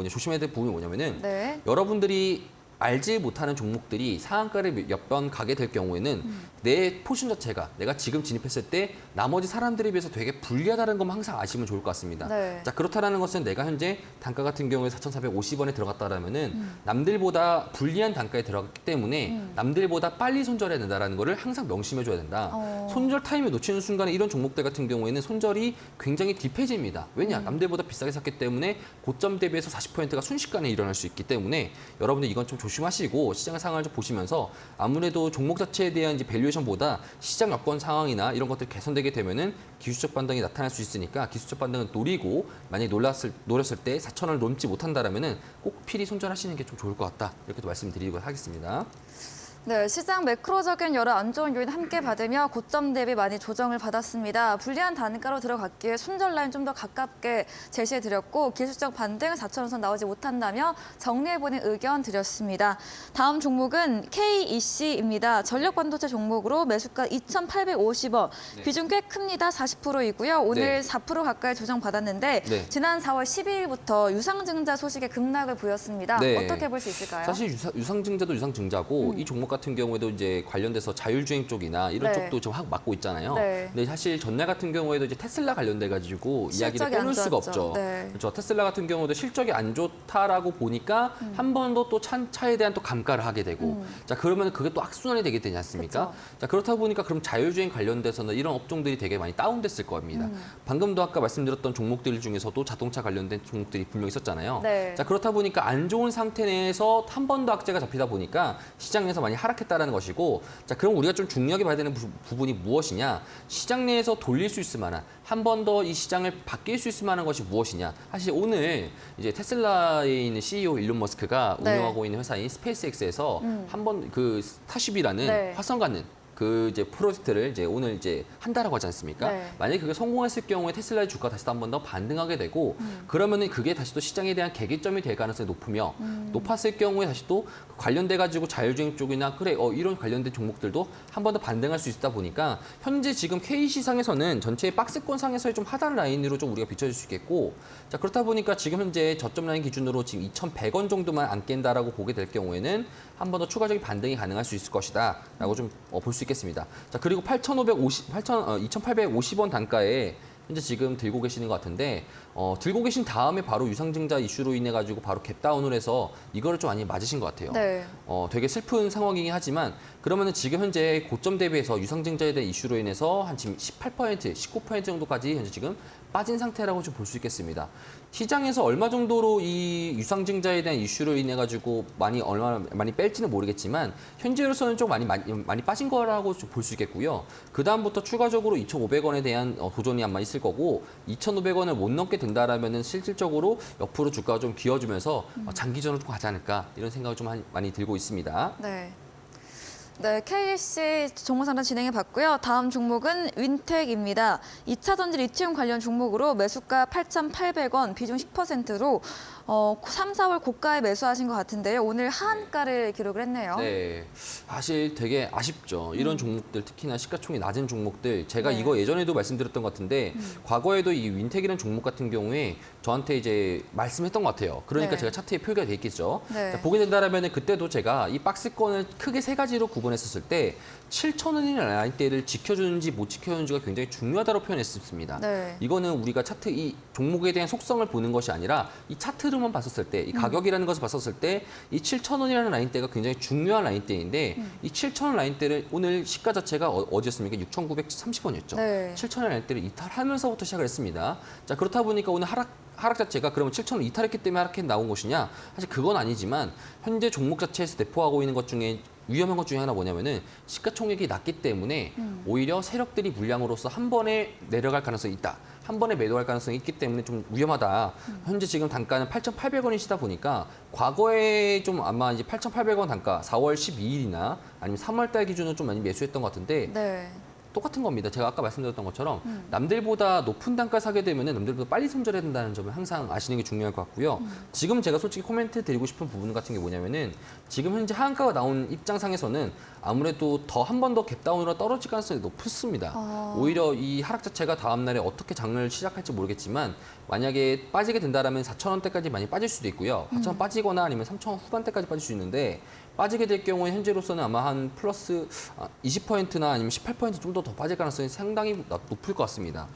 조심해야 될 부분이 뭐냐면은 네. 여러분들이 알지 못하는 종목들이 상한가를 몇 번 가게 될 경우에는 내 포션 자체가 내가 지금 진입했을 때 나머지 사람들에 비해서 되게 불리하다는 것만 항상 아시면 좋을 것 같습니다. 네. 자 그렇다라는 것은 내가 현재 단가 같은 경우에 4,450원에 들어갔다라면은 남들보다 불리한 단가에 들어갔기 때문에 남들보다 빨리 손절해야 된다라는 거를 항상 명심해줘야 된다. 손절 타임을 놓치는 순간에 이런 종목들 같은 경우에는 손절이 굉장히 딥해집니다. 왜냐? 남들보다 비싸게 샀기 때문에 고점 대비해서 40%가 순식간에 일어날 수 있기 때문에 여러분들 이건 좀 조심하시고 시장의 상황을 좀 보시면서 아무래도 종목 자체에 대한 이제 밸류에이션보다 시장 여건 상황이나 이런 것들이 개선되게 되면은 기술적 반등이 나타날 수 있으니까 기술적 반등을 노리고 만약에 노렸을 때 4,000원을 넘지 못한다라면은 꼭 필히 손절하시는 게 좀 좋을 것 같다 이렇게 또 말씀드리고 하겠습니다. 네, 시장 매크로적인 여러 안 좋은 요인 함께 받으며 고점 대비 많이 조정을 받았습니다. 불리한 단가로 들어갔기에 손절 라인 좀 더 가깝게 제시해드렸고 기술적 반등 4,000원선 나오지 못한다며 정리해보는 의견 드렸습니다. 다음 종목은 KEC입니다. 전력반도체 종목으로 매수가 2,850원, 네. 비중 꽤 큽니다. 40%이고요. 오늘 네. 4% 가까이 조정받았는데 네. 지난 4월 12일부터 유상증자 소식에 급락을 보였습니다. 네. 어떻게 볼 수 있을까요? 사실 유상증자도 유상증자고 이 종목 같은 경우에도 이제 관련돼서 자율주행 쪽이나 이런 네. 쪽도 좀 맡고 있잖아요. 네. 근데 사실 전날 같은 경우에도 이제 테슬라 관련돼 가지고 이야기를 빼놓을 수가 없죠. 네. 그렇죠. 테슬라 같은 경우도 실적이 안 좋다라고 보니까 한 번 더 또 차에 대한 또 감가를 하게 되고 자 그러면 그게 또 악순환이 되게 되지 않습니까? 그쵸. 자 그렇다 보니까 그럼 자율주행 관련돼서는 이런 업종들이 되게 많이 다운됐을 겁니다. 방금도 아까 말씀드렸던 종목들 중에서도 자동차 관련된 종목들이 분명히 있었잖아요. 네. 자 그렇다 보니까 안 좋은 상태 내에서 한 번 더 악재가 잡히다 보니까 시장에서 많이 하락했다는 것이고 자 그럼 우리가 좀 중요하게 봐야 되는 부분이 무엇이냐? 시장 내에서 돌릴 수 있을 만한 한 번 더 이 시장을 바뀔 수 있을 만한 것이 무엇이냐? 사실 오늘 이제 테슬라에 있는 CEO 일론 머스크가 네. 운영하고 있는 회사인 스페이스X에서 한 번 그 스타쉽이라는 네. 화성 가는 그 이제 프로젝트를 이제 오늘 이제 한다라고 하지 않습니까? 네. 만약에 그게 성공했을 경우에 테슬라의 주가 다시 한 번 더 반등하게 되고 그러면은 그게 다시 또 시장에 대한 계기점이 될 가능성이 높으며 높았을 경우에 다시 또 관련돼 가지고 자율주행 쪽이나 그래 이런 관련된 종목들도 한 번 더 반등할 수 있다 보니까 현재 지금 KC상에서는 전체 박스권 상에서의 좀 하단 라인으로 좀 우리가 비춰질 수 있겠고 자 그렇다 보니까 지금 현재 저점 라인 기준으로 지금 2,100원 정도만 안 깬다라고 보게 될 경우에는 한 번 더 추가적인 반등이 가능할 수 있을 것이다라고 좀 볼 수 있겠습니다. 자 그리고 2,850원 단가에 현재 지금 들고 계시는 것 같은데 들고 계신 다음에 바로 유상증자 이슈로 인해 가지고 바로 갭다운을 해서 이거를 좀 많이 맞으신 것 같아요. 네. 되게 슬픈 상황이긴 하지만 그러면은 지금 현재 고점 대비해서 유상증자에 대한 이슈로 인해서 한 지금 18%, 19% 정도까지 현재 지금 빠진 상태라고 좀 볼 수 있겠습니다. 시장에서 얼마 정도로 이 유상증자에 대한 이슈로 인해 가지고 얼마나 많이 뺄지는 모르겠지만 현재로서는 좀 많이 빠진 거라고 볼 수 있겠고요. 그 다음부터 추가적으로 2,500원에 대한 도전이 아마 있을 거고 2,500원을 못 넘게 된다라면은 실질적으로 옆으로 주가가 좀 기어주면서 장기전으로 좀 가지 않을까 이런 생각을 좀 많이 들고 있습니다. 네. 네, KC 종목 상담 진행해 봤고요. 다음 종목은 윈텍입니다. 2차 전지 리튬 관련 종목으로 매수가 8,800원, 비중 10%로 3, 4월 고가에 매수하신 것 같은데요. 오늘 하한가를 기록을 했네요. 네, 사실 되게 아쉽죠. 이런 종목들, 특히나 시가총이 낮은 종목들, 제가 네. 이거 예전에도 말씀드렸던 것 같은데 과거에도 이 윈텍이라는 종목 같은 경우에 저한테 이제 말씀했던 것 같아요. 그러니까 네. 제가 차트에 표기가 돼 있겠죠. 네. 자, 보게 된다면 그때도 제가 이 박스권을 크게 세 가지로 구분했었을 때 7,000원이라는 라인대를 지켜주는지 못 지켜주는지가 굉장히 중요하다고 표현했습니다. 네. 이거는 우리가 차트 이 종목에 대한 속성을 보는 것이 아니라 이 차트로만 봤었을 때, 이 가격이라는 것을 봤었을 때 이 7,000원이라는 라인대가 굉장히 중요한 라인대인데 이 7,000원 라인대를 오늘 시가 자체가 어디였습니까? 6,930원이었죠. 네. 7,000원 라인대를 이탈하면서부터 시작을 했습니다. 자 그렇다 보니까 오늘 하락 자체가 그러면 7,000원 이탈했기 때문에 하락해 나온 것이냐? 사실 그건 아니지만 현재 종목 자체에서 내포하고 있는 것 중에 위험한 것 중에 하나 뭐냐면은 시가총액이 낮기 때문에 오히려 세력들이 물량으로서 한 번에 내려갈 가능성이 있다. 한 번에 매도할 가능성이 있기 때문에 좀 위험하다. 현재 지금 단가는 8,800원이시다 보니까 과거에 좀 아마 이제 8,800원 단가 4월 12일이나 아니면 3월 달 기준으로 좀 많이 매수했던 것 같은데 네. 똑같은 겁니다. 제가 아까 말씀드렸던 것처럼 남들보다 높은 단가 사게 되면 남들보다 빨리 손절해야 된다는 점을 항상 아시는 게 중요할 것 같고요. 지금 제가 솔직히 코멘트 드리고 싶은 부분 같은 게 뭐냐면은 지금 현재 하한가가 나온 입장상에서는 아무래도 더 한 번 더 갭다운으로 떨어질 가능성이 높습니다. 오히려 이 하락 자체가 다음 날에 어떻게 장을 시작할지 모르겠지만 만약에 빠지게 된다라면 4,000원대까지 많이 빠질 수도 있고요. 4,000원 빠지거나 아니면 3,000원 후반대까지 빠질 수 있는데 빠지게 될 경우에 현재로서는 아마 한 플러스 20%나 아니면 18% 정도 더 빠질 가능성이 상당히 높을 것 같습니다.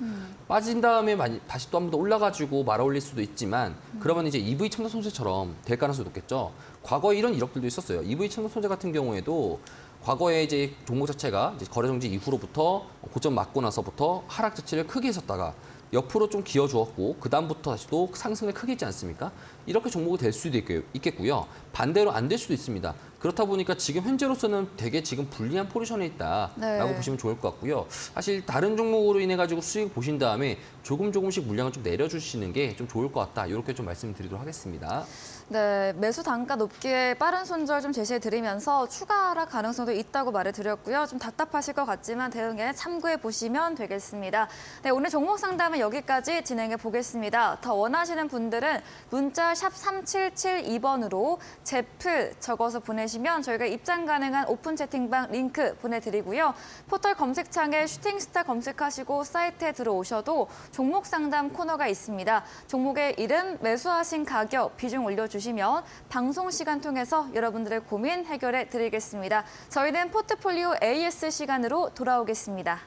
빠진 다음에 다시 또 한 번 더 올라가지고 말아 올릴 수도 있지만 그러면 이제 EV 첨단 소재처럼 될 가능성이 높겠죠. 과거에 이런 이력들도 있었어요. EV 첨단 소재 같은 경우에도 과거에 이제 종목 자체가 이제 거래 정지 이후로부터 고점 맞고 나서부터 하락 자체를 크게 했었다가 옆으로 좀 기어주었고 그 다음부터 다시 또 상승을 크게 했지 않습니까? 이렇게 종목이 될 수도 있겠고요. 반대로 안 될 수도 있습니다. 그렇다 보니까 지금 현재로서는 되게 지금 불리한 포지션에 있다라고 네. 보시면 좋을 것 같고요. 사실 다른 종목으로 인해 가지고 수익 보신 다음에 조금씩 물량을 좀 내려주시는 게 좀 좋을 것 같다. 이렇게 좀 말씀드리도록 하겠습니다. 네, 매수 단가 높기에 빠른 손절 좀 제시해 드리면서 추가 하락 가능성도 있다고 말을 드렸고요. 좀 답답하실 것 같지만 대응에 참고해 보시면 되겠습니다. 네, 오늘 종목 상담은 여기까지 진행해 보겠습니다. 더 원하시는 분들은 문자 문자 샵 3772번으로 제프 적어서 보내시면 저희가 입장 가능한 오픈 채팅방 링크 보내드리고요. 포털 검색창에 슈팅스타 검색하시고 사이트에 들어오셔도 종목 상담 코너가 있습니다. 종목의 이름, 매수하신 가격, 비중 올려주시면 방송 시간 통해서 여러분들의 고민 해결해 드리겠습니다. 저희는 포트폴리오 AS 시간으로 돌아오겠습니다.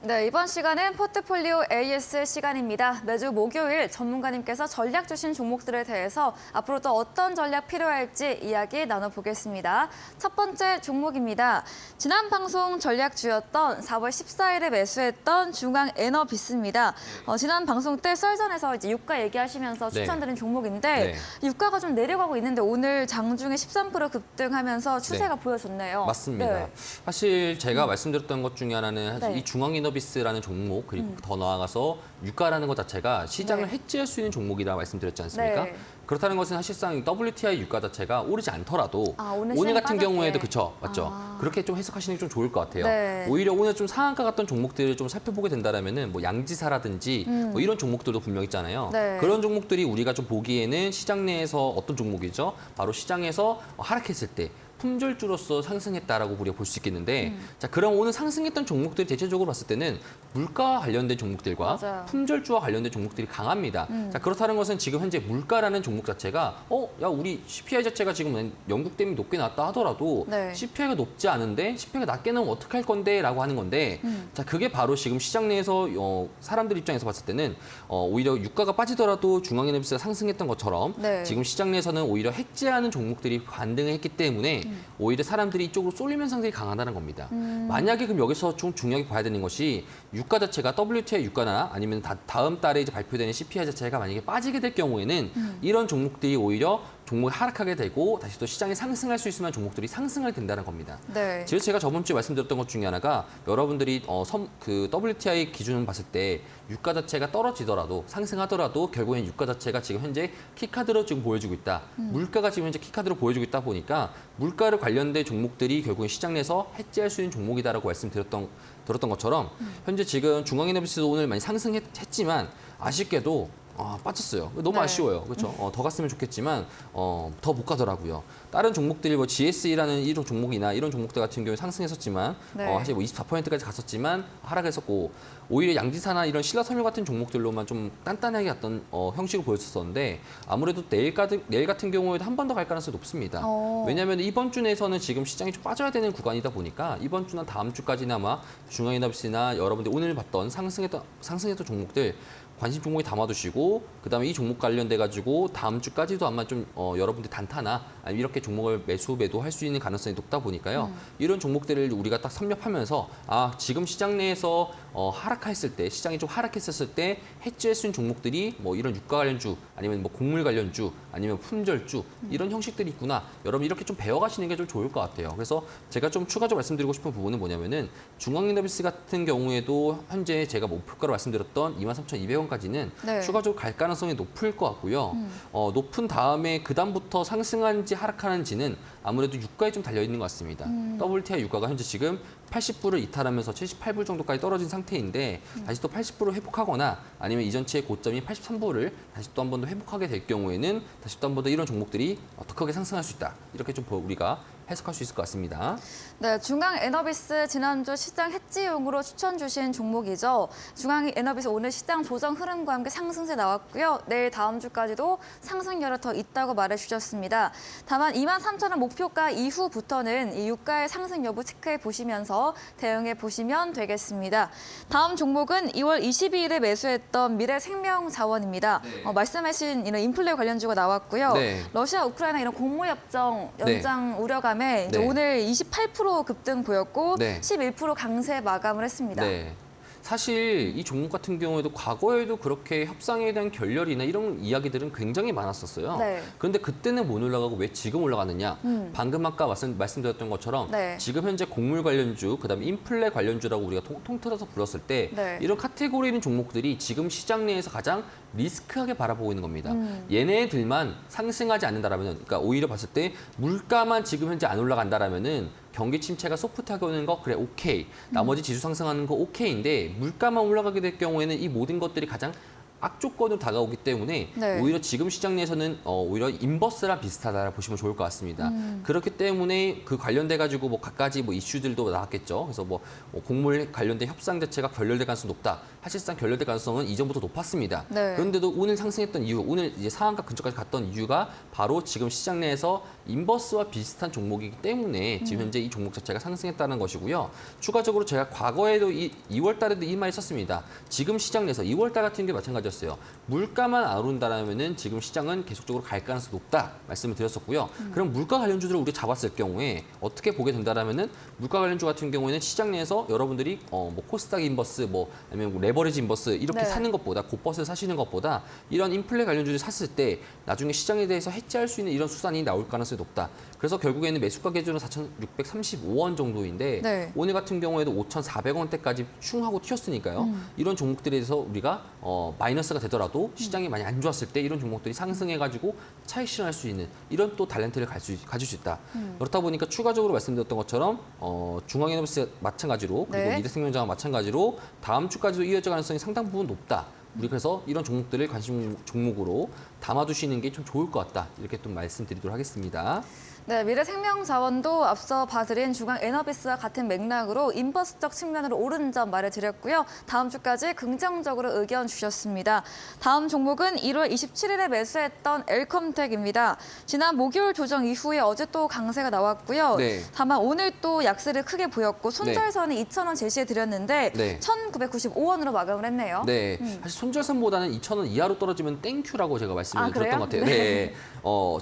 네, 이번 시간은 포트폴리오 AS 시간입니다. 매주 목요일 전문가님께서 전략 주신 종목들에 대해서 앞으로 또 어떤 전략 필요할지 이야기 나눠보겠습니다. 첫 번째 종목입니다. 지난 방송 전략주였던 4월 14일에 매수했던 중앙에너비스입니다. 지난 방송 때 썰전에서 이제 유가 얘기하시면서 추천드린 종목인데 유가가 좀 내려가고 있는데 오늘 장중에 13% 급등하면서 추세가 보여졌네요. 맞습니다. 사실 제가 말씀드렸던 것 중에 하나는 사실 이 중앙에너비스라는 종목 그리고 더 나아가서 유가라는 것 자체가 시장을 해지할 수 있는 종목이라 말씀드렸지 않습니까? 그렇다는 것은 사실상 WTI 유가 자체가 오르지 않더라도 오늘 같은 경우에도 그쵸, 맞죠? 그렇게 좀 해석하시는 게 좀 좋을 것 같아요. 오히려 오늘 좀 상한가 같던 종목들을 좀 살펴보게 된다면은 뭐 양지사라든지 뭐 이런 종목들도 분명 있잖아요. 그런 종목들이 우리가 좀 보기에는 시장 내에서 어떤 종목이죠? 바로 시장에서 하락했을 때 품절주로서 상승했다라고 우리가 볼 수 있겠는데 자 그럼 오늘 상승했던 종목들이 대체적으로 봤을 때는 물가와 관련된 종목들과 품절주와 관련된 종목들이 강합니다. 자 그렇다는 것은 지금 현재 물가라는 종목 자체가 야 우리 CPI 자체가 지금 영국 대비 높게 나왔다 하더라도 CPI가 높지 않은데 CPI가 낮게 나오면 어떡할 건데 라고 하는 건데 자 그게 바로 지금 시장 내에서 사람들 입장에서 봤을 때는 오히려 유가가 빠지더라도 중앙에너비스가 상승했던 것처럼 지금 시장 내에서는 오히려 해지하는 종목들이 반등을 했기 때문에 오히려 사람들이 이쪽으로 쏠림 현상들이 강하다는 겁니다. 만약에 그럼 여기서 좀 중요하게 봐야 되는 것이 유가 자체가 WTI 유가나 아니면 다음 달에 이제 발표되는 CPI 자체가 만약에 빠지게 될 경우에는 이런 종목들이 오히려 종목이 하락하게 되고 다시 또 시장이 상승할 수 있을 만한 종목들이 상승을 된다는 겁니다. 그래서 제가 저번 주에 말씀드렸던 것 중에 하나가 여러분들이 그 WTI 기준을 봤을 때 유가 자체가 떨어지더라도 상승하더라도 결국엔 유가 자체가 지금 현재 키카드로 지금 보여주고 있다. 물가가 지금 현재 키카드로 보여주고 있다 보니까 물가를 관련된 종목들이 결국엔 시장 내에서 해지할 수 있는 종목이다라고 말씀드렸던 것처럼 현재 지금 중앙에너비스도 오늘 많이 상승했지만 아쉽게도 빠졌어요. 너무 아쉬워요. 그렇죠? 더 갔으면 좋겠지만 더 못 가더라고요. 다른 종목들이 뭐 GSE라는 이런 종목이나 이런 종목들 같은 경우에 상승했었지만 사실 뭐 24%까지 갔었지만 하락했었고 오히려 양지사나 이런 신라섬유 같은 종목들로만 좀 단단하게 갔던 형식을 보였었는데 아무래도 내일 같은 경우에도 한 번 더 갈 가능성이 높습니다. 왜냐하면 이번 주 내에서는 지금 시장이 좀 빠져야 되는 구간이다 보니까 이번 주나 다음 주까지는 아마 중앙에너비스나 여러분들 오늘 봤던 상승했던 종목들 관심 종목에 담아두시고 그다음에 이 종목 관련돼 가지고 다음 주까지도 아마 좀 여러분들 단타나 아니면 이렇게 종목을 매도할 수 있는 가능성이 높다 보니까요. 이런 종목들을 우리가 딱 섭렵하면서 지금 시장 내에서 하락했을 때, 시장이 좀 하락했었을 때 해지할 수 있는 종목들이 뭐 이런 유가 관련주, 아니면 뭐 곡물 관련주, 아니면 품절주 이런 형식들이 있구나. 여러분 이렇게 좀 배워가시는 게 좀 좋을 것 같아요. 그래서 제가 좀 추가적으로 말씀드리고 싶은 부분은 뭐냐면은 중앙이너비스 같은 경우에도 현재 제가 목표가로 말씀드렸던 23,200원까지는 네. 추가적으로 갈 가능성이 높을 것 같고요. 높은 다음에 그 다음부터 상승하는지 하락하는지는 아무래도 유가에 좀 달려 있는 것 같습니다. WTI 유가가 현재 지금 80불을 이탈하면서 78불 정도까지 떨어진 상태인데 다시 또 80불을 회복하거나 아니면 이전치의 고점이 83불을 다시 또 한 번 더 회복하게 될 경우에는 다시 또 한 번 더 이런 종목들이 더 크게 상승할 수 있다. 이렇게 좀 우리가 해석할 수 있을 것 같습니다. 네, 중앙에너비스 지난주 시장 해지용으로 추천 주신 종목이죠. 중앙에너비스 오늘 시장 조정 흐름과 함께 상승세 나왔고요. 내일 다음 주까지도 상승 여력 더 있다고 말해주셨습니다. 다만 23,000원 목표가 이후부터는 이 유가의 상승 여부 체크해 보시면서 대응해 보시면 되겠습니다. 다음 종목은 2월 22일에 매수했던 미래생명자원입니다. 네. 말씀하신 이런 인플레 관련주가 나왔고요. 네. 러시아, 우크라이나 이런 공모협정 연장 우려가 이제 네. 오늘 28% 급등 보였고 네. 11% 강세 마감을 했습니다. 네. 사실 이 종목 같은 경우에도 과거에도 그렇게 협상에 대한 결렬이나 이런 이야기들은 굉장히 많았었어요. 네. 그런데 그때는 못 올라가고 왜 지금 올라가느냐? 방금 아까 말씀드렸던 것처럼 네. 지금 현재 곡물 관련주, 그다음에 인플레 관련주라고 우리가 통틀어서 불렀을 때 네. 이런 카테고리 있는 종목들이 지금 시장 내에서 가장 리스크하게 바라보고 있는 겁니다. 얘네들만 상승하지 않는다라면, 그러니까 오히려 봤을 때 물가만 지금 현재 안 올라간다라면은 경기 침체가 소프트하게 오는 거 그래 오케이. 나머지 지수 상승하는 거 오케이인데 물가만 올라가게 될 경우에는 이 모든 것들이 가장 악조건으로 다가오기 때문에 네. 오히려 지금 시장 내에서는 오히려 인버스랑 비슷하다 보시면 좋을 것 같습니다. 그렇기 때문에 그 관련돼 가지고 뭐 갖가지 뭐 이슈들도 나왔겠죠. 그래서 뭐 곡물 관련된 협상 자체가 결렬될 가능성이 높다. 사실상 결렬될 가능성은 이전부터 높았습니다. 네. 그런데도 오늘 상승했던 이유, 오늘 이제 상한가 근처까지 갔던 이유가 바로 지금 시장 내에서 인버스와 비슷한 종목이기 때문에 지금 현재 이 종목 자체가 상승했다는 것이고요. 추가적으로 제가 과거에도 2월 달에도 이 말이 썼습니다. 지금 시장 내에서 2월 달 같은 게 마찬가지였어요. 물가만 안 오른다라면은 지금 시장은 계속적으로 갈 가능성이 높다 말씀을 드렸었고요. 그럼 물가 관련주들을 우리가 잡았을 경우에 어떻게 보게 된다라면은 물가 관련주 같은 경우에는 시장 내에서 여러분들이 뭐 코스닥 인버스 뭐 아니면 뭐 레버리지 인버스 이렇게 네. 사는 것보다 곧버스를 사시는 것보다 이런 인플레 관련주를 샀을 때 나중에 시장에 대해서 해지할 수 있는 이런 수단이 나올 가능성이 높다. 그래서 결국에는 매수가 기준은 4,635원 정도인데 네. 오늘 같은 경우에도 5,400원대까지 충하고 튀었으니까요. 이런 종목들에 대해서 우리가 마이너스가 되더라도 시장이 많이 안 좋았을 때 이런 종목들이 상승해가지고 차익 실현할 수 있는 이런 또 탤런트를 가질 수 있다. 그렇다 보니까 추가적으로 말씀드렸던 것처럼 중앙에너비스 마찬가지로 그리고 네. 미래생명자와 마찬가지로 다음 주까지도 이어질 가능성이 상당 부분 높다. 우리 그래서 이런 종목들을 관심 종목으로 담아두시는 게 좀 좋을 것 같다. 이렇게 또 말씀드리도록 하겠습니다. 네, 미래생명자원도 앞서 봐드린 중앙에너비스와 같은 맥락으로 인버스적 측면으로 오른 점 말해드렸고요. 다음 주까지 긍정적으로 의견 주셨습니다. 다음 종목은 1월 27일에 매수했던 엘컴텍입니다. 지난 목요일 조정 이후에 어제 또 강세가 나왔고요. 네. 다만 오늘 또 약세를 크게 보였고 손절선은 2,000원 제시해드렸는데 네. 1,995원으로 마감을 했네요. 네, 사실 손절선보다는 2,000원 이하로 떨어지면 땡큐라고 제가 말씀을 드렸던 것 같아요. 네. 네.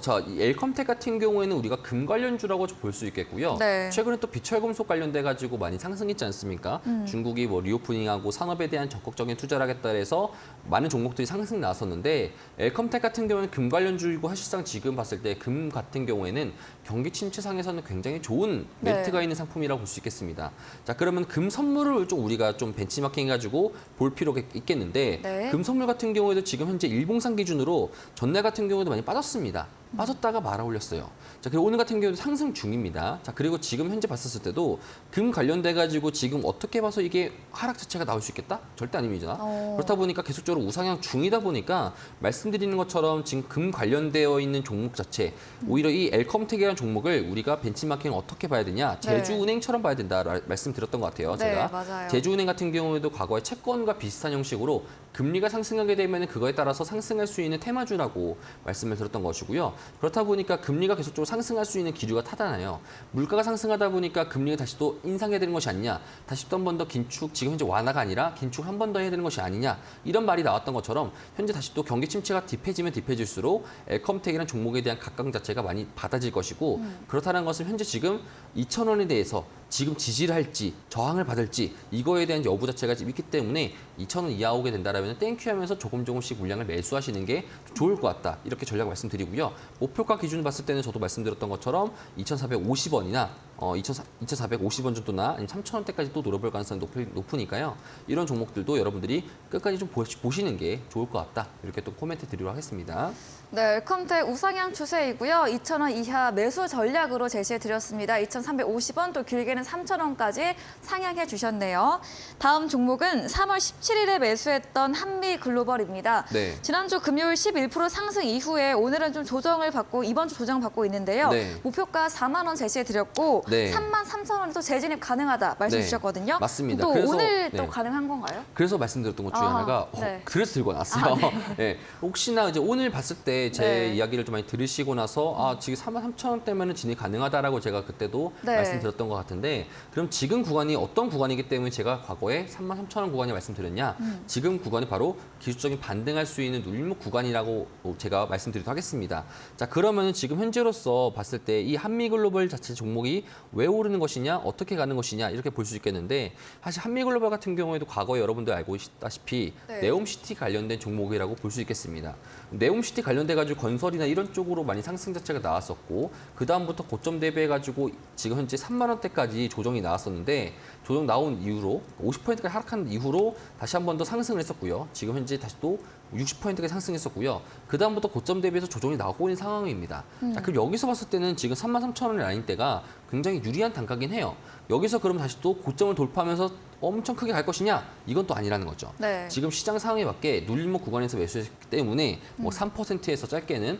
자, 이 엘컴텍 같은 경우에는 우리가 금 관련주라고 볼 수 있겠고요. 네. 최근에 또 비철금속 관련돼 가지고 많이 상승했지 않습니까? 중국이 뭐 리오프닝하고 산업에 대한 적극적인 투자를 하겠다 해서 많은 종목들이 상승 나왔었는데 엘컴텍 같은 경우는 금 관련주이고 사실상 지금 봤을 때 금 같은 경우에는 경기 침체상에서는 굉장히 좋은 메리트가 있는 상품이라고 볼 수 있겠습니다. 자, 그러면 금 선물을 좀 우리가 좀 벤치마킹 해가지고 볼 필요가 있겠는데 네. 금 선물 같은 경우에도 지금 현재 일봉상 기준으로 전날 같은 경우에도 많이 빠졌습니다. 빠졌다가 말아 올렸어요. 자, 그리고 오늘 같은 경우도 상승 중입니다. 자, 그리고 지금 현재 봤었을 때도 금 관련돼 가지고 지금 어떻게 봐서 이게 하락 자체가 나올 수 있겠다? 절대 아닙니다. 그렇다 보니까 계속적으로 우상향 중이다 보니까 말씀드리는 것처럼 지금 금 관련되어 있는 종목 자체 오히려 이 엘컴텍이라는 종목을 우리가 벤치마킹을 어떻게 봐야 되냐? 제주은행처럼 봐야 된다 말씀드렸던 것 같아요. 네, 제가 맞아요. 제주은행 같은 경우에도 과거에 채권과 비슷한 형식으로 금리가 상승하게 되면 그거에 따라서 상승할 수 있는 테마주라고 말씀을 드렸던 것이고요. 그렇다 보니까 금리가 계속적으로 상승할 수 있는 기류가 타잖아요. 물가가 상승하다 보니까 금리가 다시 또 인상해야 되는 것이 아니냐. 다시 또 한 번 더 긴축, 지금 현재 완화가 아니라 긴축 한 번 더 해야 되는 것이 아니냐. 이런 말이 나왔던 것처럼 현재 다시 또 경기 침체가 딥해지면 딥해질수록 엘컴텍이라는 종목에 대한 각광 자체가 많이 받아질 것이고 그렇다는 것은 현재 지금 2,000원에 대해서 지금 지지를 할지 저항을 받을지 이거에 대한 여부 자체가 지금 있기 때문에 2,000원 이하 오게 된다라면 땡큐 하면서 조금씩 물량을 매수하시는 게 좋을 것 같다. 이렇게 전략 말씀드리고요. 목표가 기준을 봤을 때는 저도 말씀드렸던 것처럼 2,450원이나 2,450원 정도나 아니면 3,000원대까지 또 노려볼 가능성이 높으니까요. 이런 종목들도 여러분들이 끝까지 좀 보시는 게 좋을 것 같다. 이렇게 또 코멘트 드리도록 하겠습니다. 네, 컴태 우상향 추세이고요. 2,000원 이하 매수 전략으로 제시해드렸습니다. 2,350원 또 길게는 3,000원까지 상향해 주셨네요. 다음 종목은 3월 17일에 매수했던 한미글로벌입니다. 네. 지난주 금요일 11% 상승 이후에 오늘은 좀 조정을 받고 이번 주 조정받고 있는데요. 네. 목표가 4만 원 제시해드렸고 네. 3만 3천 원도 재진입 가능하다 말씀 네. 주셨거든요. 맞습니다. 또 그래서, 오늘 또 네. 가능한 건가요? 그래서 말씀드렸던 것 중에 하나가 네. 그래서 들고 왔어요. 네. 혹시나 이제 오늘 봤을 때 제 네. 이야기를 좀 많이 들으시고 나서 지금 43,000원대면 진입 가능하다라고 제가 그때도 네. 말씀드렸던 것 같은데 그럼 지금 구간이 어떤 구간이기 때문에 제가 과거에 33,000원 구간이 말씀드렸냐? 지금 구간이 바로 기술적인 반등할 수 있는 눌림목 구간이라고 제가 말씀드리도록 하겠습니다. 자, 그러면 지금 현재로서 봤을 때 이 한미글로벌 자체 종목이 왜 오르는 것이냐, 어떻게 가는 것이냐 이렇게 볼 수 있겠는데 사실 한미글로벌 같은 경우에도 과거에 여러분들 알고 있다시피 네. 네옴시티 관련된 종목이라고 볼 수 있겠습니다. 네옴시티 관련돼 가지고 건설이나 이런 쪽으로 많이 상승 자체가 나왔었고 그 다음부터 고점 대비해 가지고 지금 현재 3만 원대까지 조정이 나왔었는데 조정 나온 이후로 50%까지 하락한 이후로 다시 한 번 더 상승을 했었고요. 지금 현재 다시 또 60%까지 상승했었고요. 그 다음부터 고점 대비해서 조정이 나오고 있는 상황입니다. 자, 그럼 여기서 봤을 때는 지금 33,000원의 라인대가 굉장히 유리한 단가긴 해요. 여기서 그럼 다시 또 고점을 돌파하면서 엄청 크게 갈 것이냐? 이건 또 아니라는 거죠. 네. 지금 시장 상황에 맞게 눌림목 구간에서 매수했기 때문에 뭐 3%에서 짧게는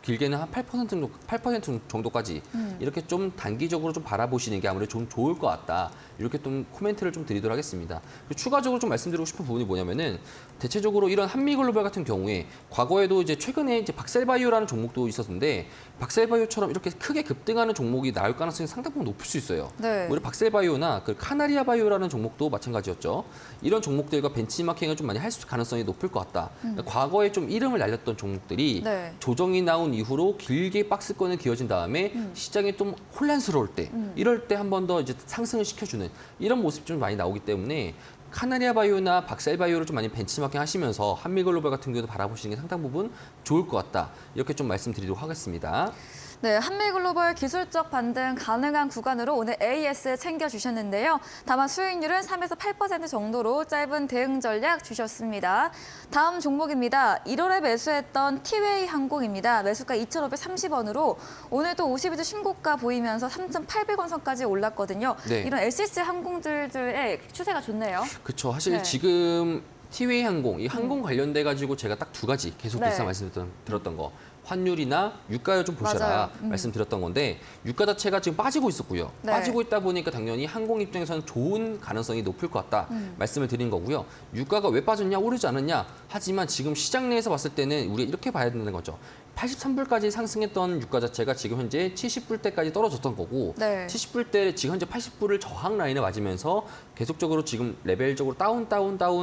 길게는 한 8% 정도까지 이렇게 좀 단기적으로 좀 바라보시는 게 아무래도 좀 좋을 것 같다. 이렇게 좀 코멘트를 좀 드리도록 하겠습니다. 그리고 추가적으로 좀 말씀드리고 싶은 부분이 뭐냐면은 대체적으로 이런 한미글로벌 같은 경우에 과거에도 이제 최근에 이제 박셀바이오라는 종목도 있었는데 박셀바이오처럼 이렇게 크게 급등하는 종목이 나올 가능성이 상당 부분 높을 수 있어요. 네. 오히려 박셀바이오나 그 카나리아바이오라는 종목도 마찬가지였죠. 이런 종목들과 벤치마킹을 좀 많이 할 가능성이 높을 것 같다. 그러니까 과거에 좀 이름을 날렸던 종목들이 네. 조정이 나온 이후로 길게 박스권을 기어진 다음에 시장이 좀 혼란스러울 때 이럴 때 한 번 더 이제 상승을 시켜주는 이런 모습이 좀 많이 나오기 때문에 카나리아 바이오나 박셀바이오를 좀 많이 벤치마킹 하시면서 한미글로벌 같은 경우도 바라보시는 게 상당 부분 좋을 것 같다. 이렇게 좀 말씀드리도록 하겠습니다. 네, 한미글로벌 기술적 반등 가능한 구간으로 오늘 AS 챙겨주셨는데요. 다만 수익률은 3에서 8% 정도로 짧은 대응 전략 주셨습니다. 다음 종목입니다. 1월에 매수했던 티웨이 항공입니다. 매수가 2,530원으로 오늘도 52주 신고가 보이면서 3,800원 선까지 올랐거든요. 네. 이런 LCC 항공들의 추세가 좋네요. 그렇죠. 사실 네. 지금 티웨이 항공, 이 항공 관련돼 가지고 제가 딱 두 가지 계속 네. 비슷한 말씀드렸던 거. 환율이나 유가를 좀 보셔라 말씀드렸던 건데 유가 자체가 지금 빠지고 있었고요. 네. 빠지고 있다 보니까 당연히 항공 입장에서는 좋은 가능성이 높을 것 같다 말씀을 드린 거고요. 유가가 왜 빠졌냐 오르지 않았냐 하지만 지금 시장 내에서 봤을 때는 우리가 이렇게 봐야 되는 거죠. 83불까지 상승했던 유가 자체가 지금 현재 70불대까지 떨어졌던 거고 네. 70불대 지금 현재 80불을 저항 라인에 맞으면서 계속적으로 지금 레벨적으로 다운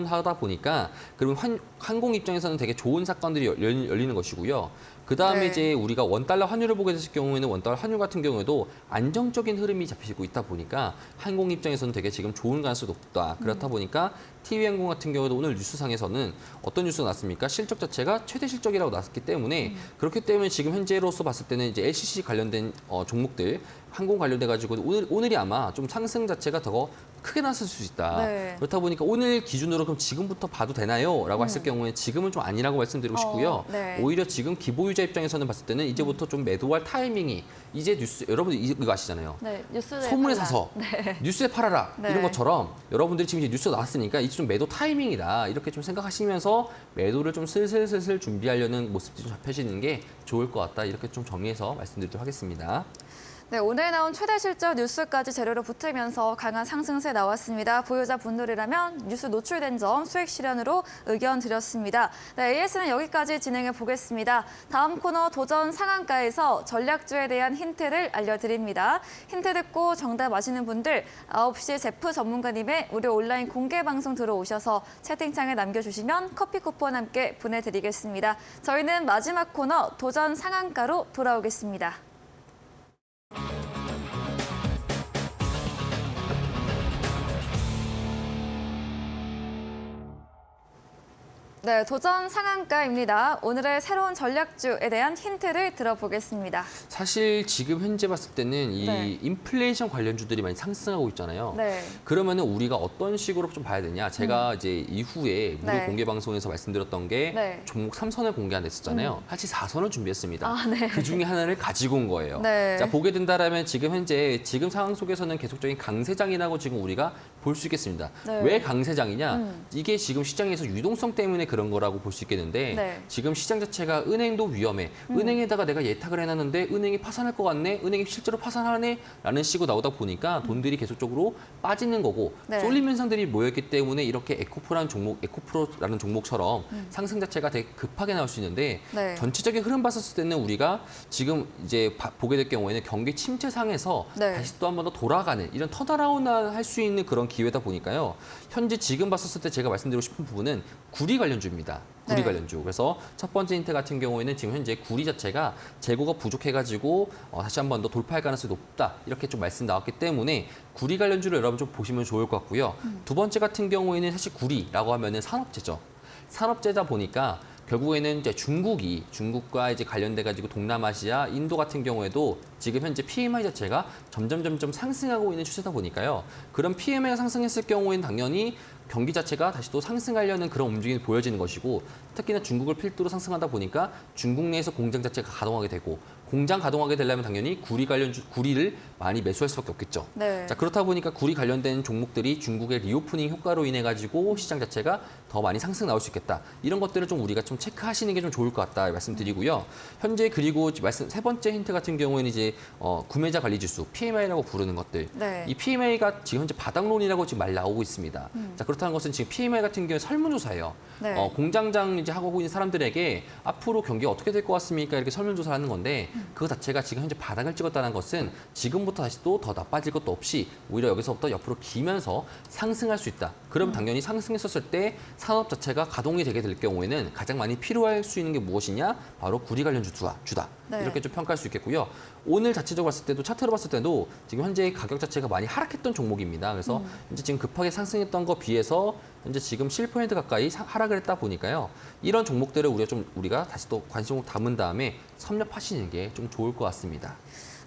하다 보니까 그리고 항공 입장에서는 되게 좋은 사건들이 열리는 것이고요. 그 다음에 네. 이제 우리가 원달러 환율을 보게 됐을 경우에는 원달러 환율 같은 경우에도 안정적인 흐름이 잡히고 있다 보니까 항공 입장에서는 되게 지금 좋은 가능성이 높다. 그렇다 보니까 TV항공 같은 경우도 오늘 뉴스상에서는 어떤 뉴스가 났습니까? 실적 자체가 최대 실적이라고 나왔기 때문에 그렇기 때문에 지금 현재로서 봤을 때는 이제 LCC 관련된 종목들 항공 관련돼 가지고 오늘이 아마 좀 상승 자체가 더 크게 났을 수 있다. 네. 그렇다 보니까 오늘 기준으로 그럼 지금부터 봐도 되나요? 라고 했을 경우에 지금은 좀 아니라고 말씀드리고 싶고요. 네. 오히려 지금 기보유자 입장에서는 봤을 때는 이제부터 좀 매도할 타이밍이 이제 뉴스 여러분들 이거 아시잖아요. 네, 뉴스에 소문에 팔라. 사서 네. 뉴스에 팔아라 네. 이런 것처럼 여러분들이 지금 이제 뉴스가 나왔으니까 이제 좀 매도 타이밍이다 이렇게 좀 생각하시면서 매도를 좀 슬슬 준비하려는 모습들이 좀 잡혀지는 게 좋을 것 같다 이렇게 좀 정리해서 말씀드리도록 하겠습니다. 네, 오늘 나온 최대 실적 뉴스까지 재료로 붙으면서 강한 상승세 나왔습니다. 보유자 분들이라면 뉴스 노출된 점 수익 실현으로 의견 드렸습니다. 네, AS는 여기까지 진행해 보겠습니다. 다음 코너 도전 상한가에서 전략주에 대한 힌트를 알려드립니다. 힌트 듣고 정답 아시는 분들 9시 제프 전문가님의 무료 온라인 공개 방송 들어오셔서 채팅창에 남겨주시면 커피 쿠폰 함께 보내드리겠습니다. 저희는 마지막 코너 도전 상한가로 돌아오겠습니다. 네, 도전 상한가입니다. 오늘의 새로운 전략주에 대한 힌트를 들어보겠습니다. 사실 지금 현재 봤을 때는 이 인플레이션 관련주들이 많이 상승하고 있잖아요. 그러면은 우리가 어떤 식으로 좀 봐야 되냐? 제가 이제 이후에 무료 공개 방송에서 말씀드렸던 게 종목 3선을 공개했었잖아요. 사실 4선을 준비했습니다. 그 중에 하나를 가지고 온 거예요. 자, 보게 된다라면 지금 현재 지금 상황 속에서는 계속적인 강세장이라고 지금 우리가 볼 수 있겠습니다. 왜 강세장이냐? 이게 지금 시장에서 유동성 때문에 그런 거라고 볼 수 있겠는데 지금 시장 자체가 은행도 위험해. 은행에다가 내가 예탁을 해놨는데 은행이 파산할 것 같네. 은행이 실제로 파산하네. 라는 식으로 나오다 보니까 돈들이 계속적으로 빠지는 거고 쏠림 현상들이 모였기 때문에 이렇게 에코프로라는 종목처럼 상승 자체가 되게 급하게 나올 수 있는데 전체적인 흐름 봤었을 때는 우리가 지금 이제 보게 될 경우에는 경기 침체상에서 다시 또 한 번 더 돌아가는 이런 턴어라운드 할 수 있는 그런 기회다 보니까요. 현재 지금 봤었을 때 제가 말씀드리고 싶은 부분은 구리 관련주입니다. 구리 관련주. 그래서 첫 번째 힌트 같은 경우에는 지금 현재 구리 자체가 재고가 부족해가지고 다시 한 번 더 돌파할 가능성이 높다. 이렇게 좀 말씀 나왔기 때문에 구리 관련주를 여러분 좀 보시면 좋을 것 같고요. 두 번째 같은 경우에는 사실 구리라고 하면은 산업재죠. 산업재다 보니까 결국에는 이제 중국과 이제 관련돼 가지고 동남아시아, 인도 같은 경우에도 지금 현재 PMI 자체가 점점 상승하고 있는 추세다 보니까요. 그런 PMI가 상승했을 경우에는 당연히 경기 자체가 다시 또 상승하려는 그런 움직임이 보여지는 것이고 특히나 중국을 필두로 상승하다 보니까 중국 내에서 공장 자체가 가동하게 되고 공장 가동하게 되려면 당연히 구리를 많이 매수할 수밖에 없겠죠. 자, 그렇다 보니까 구리 관련된 종목들이 중국의 리오프닝 효과로 인해 가지고 시장 자체가 더 많이 상승 나올 수 있겠다. 이런 것들을 좀 우리가 좀 체크하시는 게 좀 좋을 것 같다 말씀드리고요. 현재 그리고 세 번째 힌트 같은 경우에는 이제 구매자 관리 지수 PMI라고 부르는 것들. 이 PMI가 지금 현재 바닥론이라고 지금 말 나오고 있습니다. 자, 그렇다는 것은 지금 PMI 같은 경우에 설문조사예요. 공장장 이제 하고 있는 사람들에게 앞으로 경기가 어떻게 될 것 같습니까? 이렇게 설문조사를 하는 건데 그거 자체가 지금 현재 바닥을 찍었다는 것은 지금부터 다시 또 더 나빠질 것도 없이 오히려 여기서부터 옆으로 기면서 상승할 수 있다. 그럼 당연히 상승했었을 때 산업 자체가 가동이 되게 될 경우에는 가장 많이 필요할 수 있는 게 무엇이냐? 바로 구리 관련 주다. 이렇게 좀 평가할 수 있겠고요. 오늘 자체적으로 봤을 때도 차트로 봤을 때도 지금 현재 가격 자체가 많이 하락했던 종목입니다. 그래서 현재 지금 급하게 상승했던 거 비해서 현재 지금 7% 가까이 하락을 했다 보니까요. 이런 종목들을 우리가 다시 또 관심을 담은 다음에 섭렵하시는 게 좀 좋을 것 같습니다.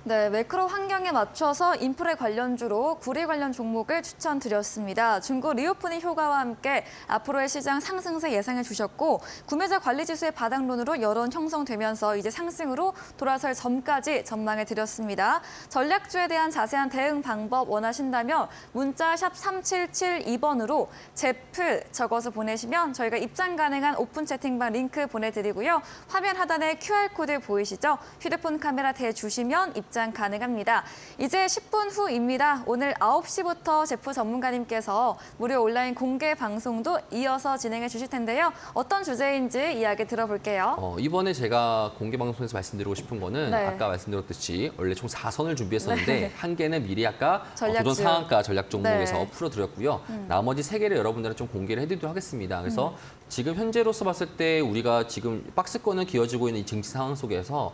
네, 매크로 환경에 맞춰서 인프레 관련주로 구리 관련 종목을 추천드렸습니다. 중국 리오프닝 효과와 함께 앞으로의 시장 상승세 예상해 주셨고 구매자 관리 지수의 바닥론으로 여론 형성되면서 이제 상승으로 돌아설 전까지 전망해 드렸습니다. 전략주에 대한 자세한 대응 방법 원하신다면 문자 샵 3772번으로 제프 적어서 보내시면 저희가 입장 가능한 오픈 채팅방 링크 보내드리고요. 화면 하단에 QR코드 보이시죠? 휴대폰 카메라 대주시면 입장 가능합니다. 이제 10분 후입니다. 오늘 9시부터 제프 전문가님께서 무료 온라인 공개 방송도 이어서 진행해 주실 텐데요. 어떤 주제인지 이야기 들어볼게요. 이번에 제가 공개 방송에서 말씀드리고 싶은 거는 아까 말씀드렸듯이 원래 총 4선을 준비했었는데 한 개는 미리 아까 도전 상한가 전략 종목에서 풀어드렸고요. 나머지 3개를 여러분들은 좀 공개를 해드리도록 하겠습니다. 그래서 지금 현재로서 봤을 때 우리가 지금 박스권을 기어지고 있는 이 증시 상황 속에서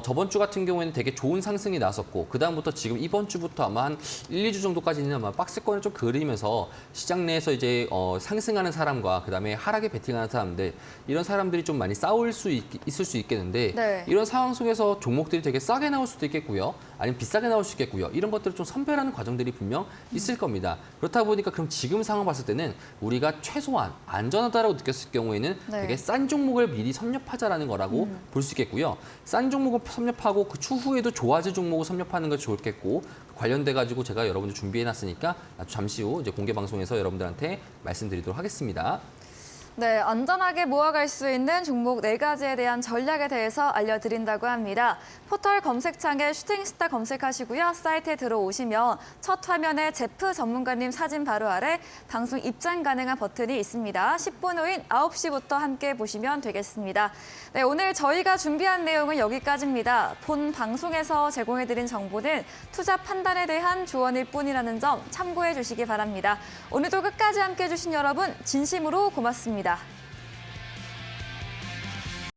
저번 주 같은 경우에는 되게 좋은 상승이 나섰고 그다음부터 지금 이번 주부터 아마 한 1, 2주 정도까지는 아마 박스권을 좀 그리면서 시장 내에서 이제 상승하는 사람과 그다음에 하락에 베팅하는 사람들 이런 사람들이 좀 많이 싸울 수 있을 수 있겠는데 이런 상황 속에서 종목들이 되게 싸게 나올 수도 있겠고요. 아니면 비싸게 나올 수 있겠고요. 이런 것들을 좀 선별하는 과정들이 분명 있을 겁니다. 그렇다 보니까 그럼 지금 상황 봤을 때는 우리가 최소한 안전하다라고 느꼈을 경우에는 되게 싼 종목을 미리 섭렵하자라는 거라고 볼 수 있겠고요. 싼 종목을 섭렵하고 그 추후에도 좋아질 종목을 섭렵하는 것이 좋겠고 관련돼 가지고 제가 여러분들 준비해놨으니까 잠시 후 이제 공개 방송에서 여러분들한테 말씀드리도록 하겠습니다. 네, 안전하게 모아갈 수 있는 종목 4가지에 대한 전략에 대해서 알려드린다고 합니다. 포털 검색창에 슈팅스타 검색하시고요. 사이트에 들어오시면 첫 화면에 제프 전문가님 사진 바로 아래 방송 입장 가능한 버튼이 있습니다. 10분 후인 9시부터 함께 보시면 되겠습니다. 네, 오늘 저희가 준비한 내용은 여기까지입니다. 본 방송에서 제공해드린 정보는 투자 판단에 대한 조언일 뿐이라는 점 참고해 주시기 바랍니다. 오늘도 끝까지 함께해 주신 여러분 진심으로 고맙습니다.